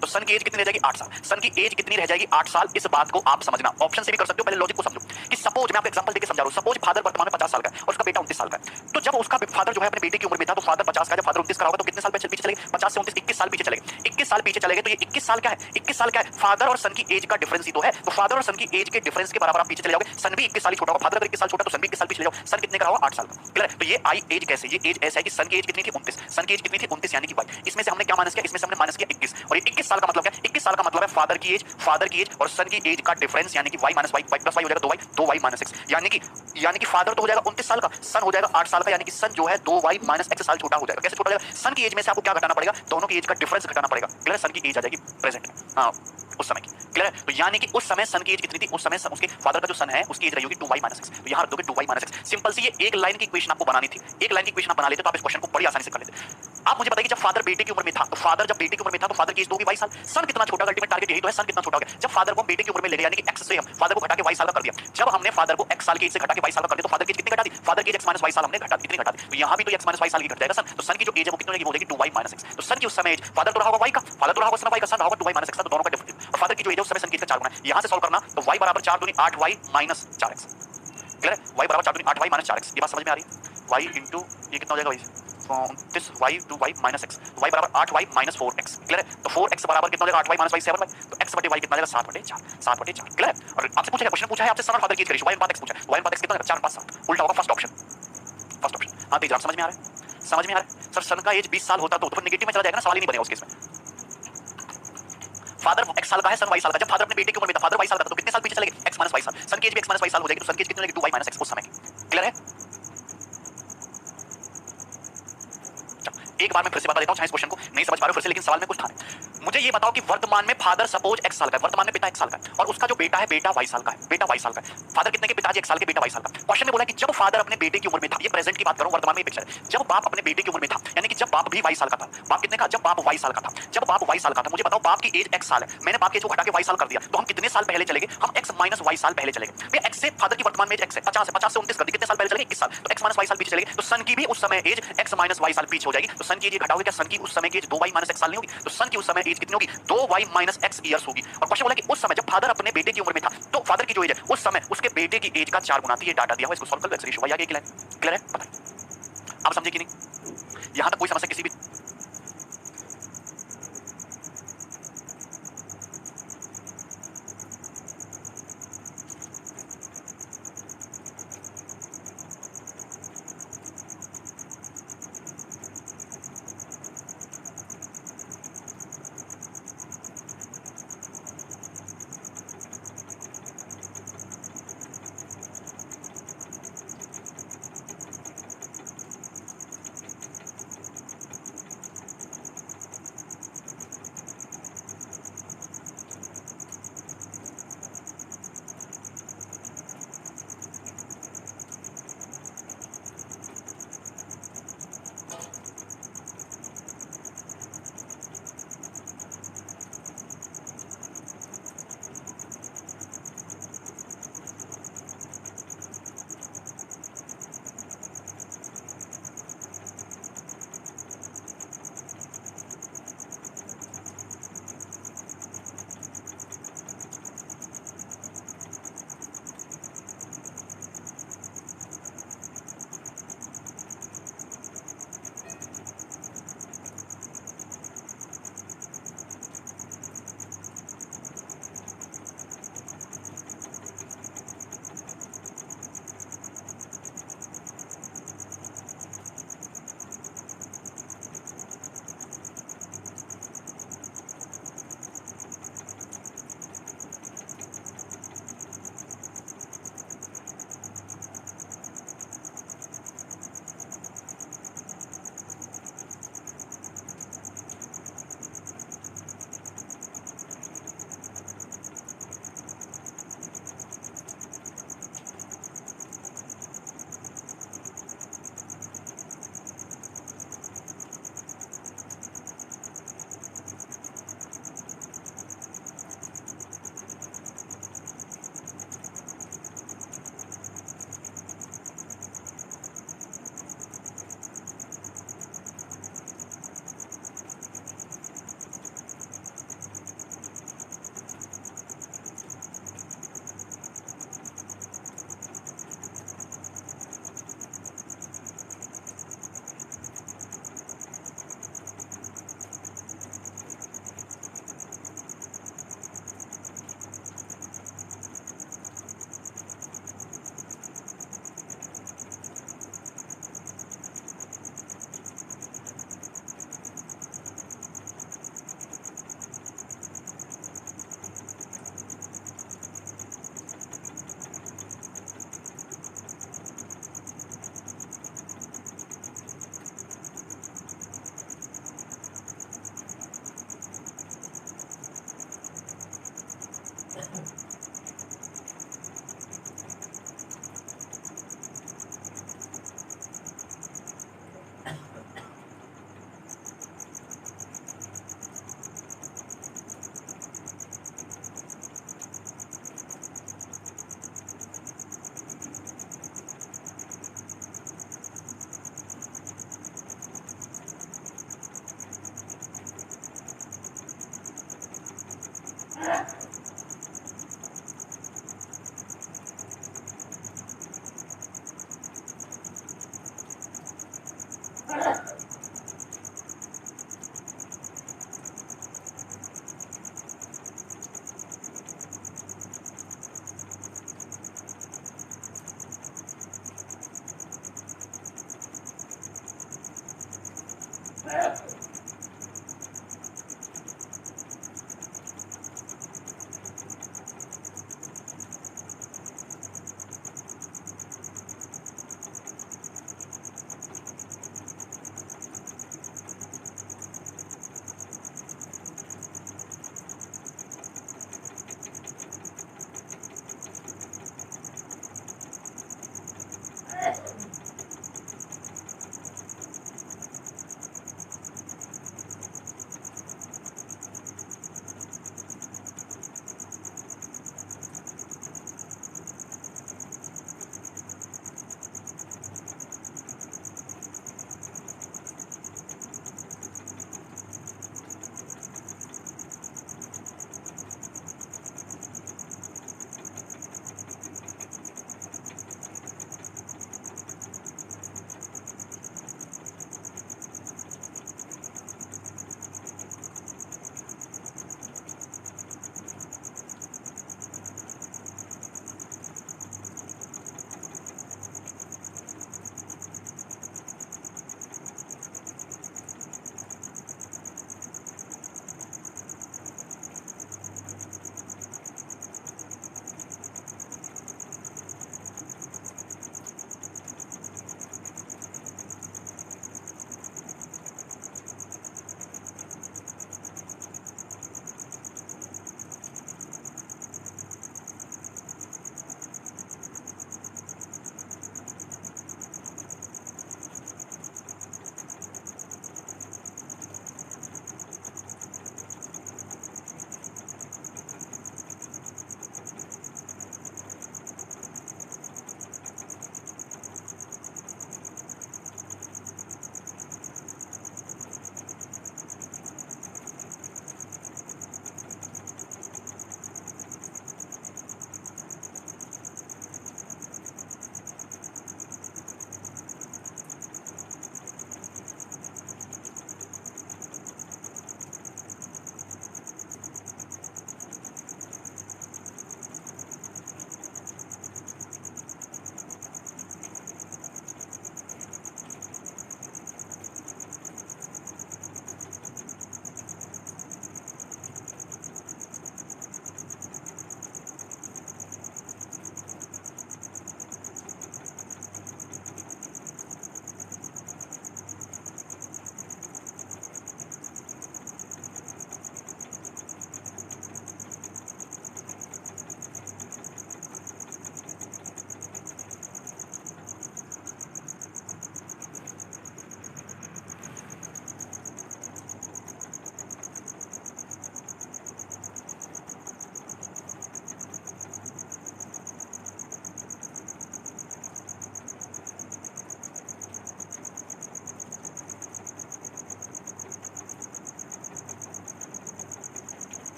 तो सन की एज कितनी रह जाएगी, 8 साल। सन की एज कितनी रह जाएगी, 8 साल। इस बात को आप समझना, ऑप्शन से भी कर सकते हो, पहले लॉजिक को समझो कि सपोज मैं आपको एग्जांपल देके समझा रहा हूं। सपोज फादर वर्तमान में 50 साल का है और उसका बेटा 29 साल का है। तो जब उसका फादर जो है अपने बेटे की उम्र में था, तो फादर 50 का, जब फादर 29 का होगा तो कितने साल पीछे चले गए, 50 से 29, 21 साल पीछे चले गए। 21 साल पीछे चले गए, तो ये 21 साल क्या है, 21 साल क्या है, फादर और सन की एज का डिफरेंस ही तो है। तो फादर और सन की एज के डिफरेंस के बराबर आप पीछे चले जाओगे। सन भी 21 साल ही छोटा होगा, फादर अगर 21 साल छोटा तो सन भी 21 साल पीछे जाओ। सन कितने का होगा, 8 साल का। क्लियर है। तो ये आई एज कैसे, ये एज ऐसा है कि सन की एज कितनी थी, 29। सन की एज कितनी थी, 29, यानी कि वाई। इसमें से हमने क्या माइनस किया, इसमें से हमने माइनस किया 21। और ये 21 साल का मतलब क्या है, 21 साल का मतलब है फादर की एज और सन की एज का डिफरेंस, यानी कि y minus y, plus y हो जाएगा 2y माइनस x, यानी कि फादर तो हो जाएगा 29 साल का, सन हो जाएगा 8 साल का, यानी कि सन जो है 2y माइनस x साल छोटा हो जाएगा। कैसे छोटा हो जाएगा, सन की एज में से आपको क्या घटाना पड़ेगा, दोनों की एज का डिफरेंस घटाना पड़ेगा। क्लियर है, सन की एज आ जाएगी प्रेजेंट में, हाँ उस समय की। क्लियर है। तो यानी कि उस समय सन की एज कितनी थी, उस समय उसके फादर का जो सन है उसकी एज रही होगी 2y माइनस x। तो यहाँ रख दोगे 2y माइनस x। सिंपल सी ये एक लाइन की इक्वेशन आपको बनानी थी, एक लाइन की इक्वेशन आप बना लेते तो आप इस क्वेश्चन को बड़ी आसानी से कर लेते। आप मुझे बताइए, जब फादर बेटे की उम्र में था, तो फादर जब बेटे की उम्र में था तो फादर की एज तो होगी 22 साल। सन कितना छोटा, अल्टीमेट टारगेट यही तो है, सन कितना छोटा हो गया। जब फादर को बेटे की उम्र में ले गया, यानी कि x से हम फादर को घटा के 22 साल का कर दिया। जब हमने फादर को x साल की एज से घटा के 22 साल का कर दिया, तो फादर की एज कितनी घटा दी, फादर की एज x माइनस 22 साल हमने घटा दी, कितनी घटा दी। तो यहाँ भी तो x माइनस 22 साल की घट जाएगा सन। तो सन की जो एज है वो कितनी हो जाएगी, 2y माइनस x। तो सन की उस समय एज, फादर तो रहा होगा y का, फादर तो रहा होगा सन y का, सन रहा होगा 2y माइनस x, तो दोनों का डिफरेंस। और फादर की जो एज है उस समय सन की एज का 4 गुना है। यहाँ से सॉल्व करना तो y बराबर 4 दूनी 8y माइनस 4x। क्लियर है, y बराबर 4 दूनी 8y माइनस 4x। ये बात समझ में आ रही है। y इंटू ये कितना हो जाएगा भाई, 29y to y minus x, y बराबर 8y माइनस 4x। क्लियर है। तो 4x बराबर कितना हो जाएगा, 8y माइनस y 7y। तो x बटे y कितना हो जाएगा, 7/4, 7/4। क्लियर है। और आपसे पूछा क्वेश्चन पूछा है आपसे सन और फादर की एज रेशियो, y अनुपात x पूछा है, y अनुपात x कितना होगा, 4:5, उल्टा होगा फर्स्ट ऑप्शन, फर्स्ट ऑप्शन। हाँ तो समझ में आ रहा है, समझ में आ रहा है। सर सन का एज 20 साल होता तो फिर नेगेटिव में चला जाएगा ना, सवाल ही नहीं बनेगा उस केस में। फादर x साल का है, सन y साल का। जब फादर अपने बेटे की उम्र में था, फादर y साल का था, तो कितने साल पीछे चले गए, x माइनस y साल। सन की एज भी x माइनस y साल हो जाएगी, तो सन की एज कितनी हो जाएगी, 2y माइनस x उस समय की। क्लियर है। एक बार मैं फिर से बता देता हूं, चाहे इस क्वेश्चन को नहीं समझ पा रहे हो फिर से, लेकिन सवाल में कुछ था नहीं। मुझे ये बताओ कि वर्तमान में फादर सपोज x साल का है, वर्तमान में पिता x साल का है और उसका जो बेटा है बेटा y साल का है, बेटा y साल का है। फादर कितने के, पिताजी 1 साल के, बेटा y साल का। क्वेश्चन में बोला कि जब फादर अपने बेटे की उम्र में था, ये प्रेजेंट की बात करूं, वर्तमान में पिक्चर है, जब बाप अपने बेटे की उम्र में था, यानी कि जब बाप भी y साल का था। बाप कितने का, जब बाप y साल का था, जब बाप y साल का था। मुझे बताओ बाप की एज x साल है, मैंने बाप की एज को घटा के y साल कर दिया, तो हम कितने साल पहले चले गए, हम x माइनस y साल पहले चले गए। भैया x से फादर की वर्तमान में एज x है 50 है, 50 से 29 कर दी, कितने साल पहले चले गए, 21 साल। तो x माइनस y साल पीछे चले गए, तो सन की भी उस समय एज x माइनस y साल पीछे हो जाएगी। तो सन की एज घटाओगे क्या, सन की उस समय की एज 2y माइनस x साल नहीं होगी, तो सन की उस समय एज कितनी होगी, 2y माइनस x ईयर्स होगी। और क्वेश्चन बोला कि उस समय जब फादर अपने बेटे की उम्र में था, तो फादर की जो एज है उस समय उसके बेटे की एज का 4 गुना थी। ये डाटा दिया हुआ, इसको सॉल्व कर लो, x रेशियो y आ गया। क्लियर है, आप समझे कि नहीं, यहां तक कोई समस्या किसी भी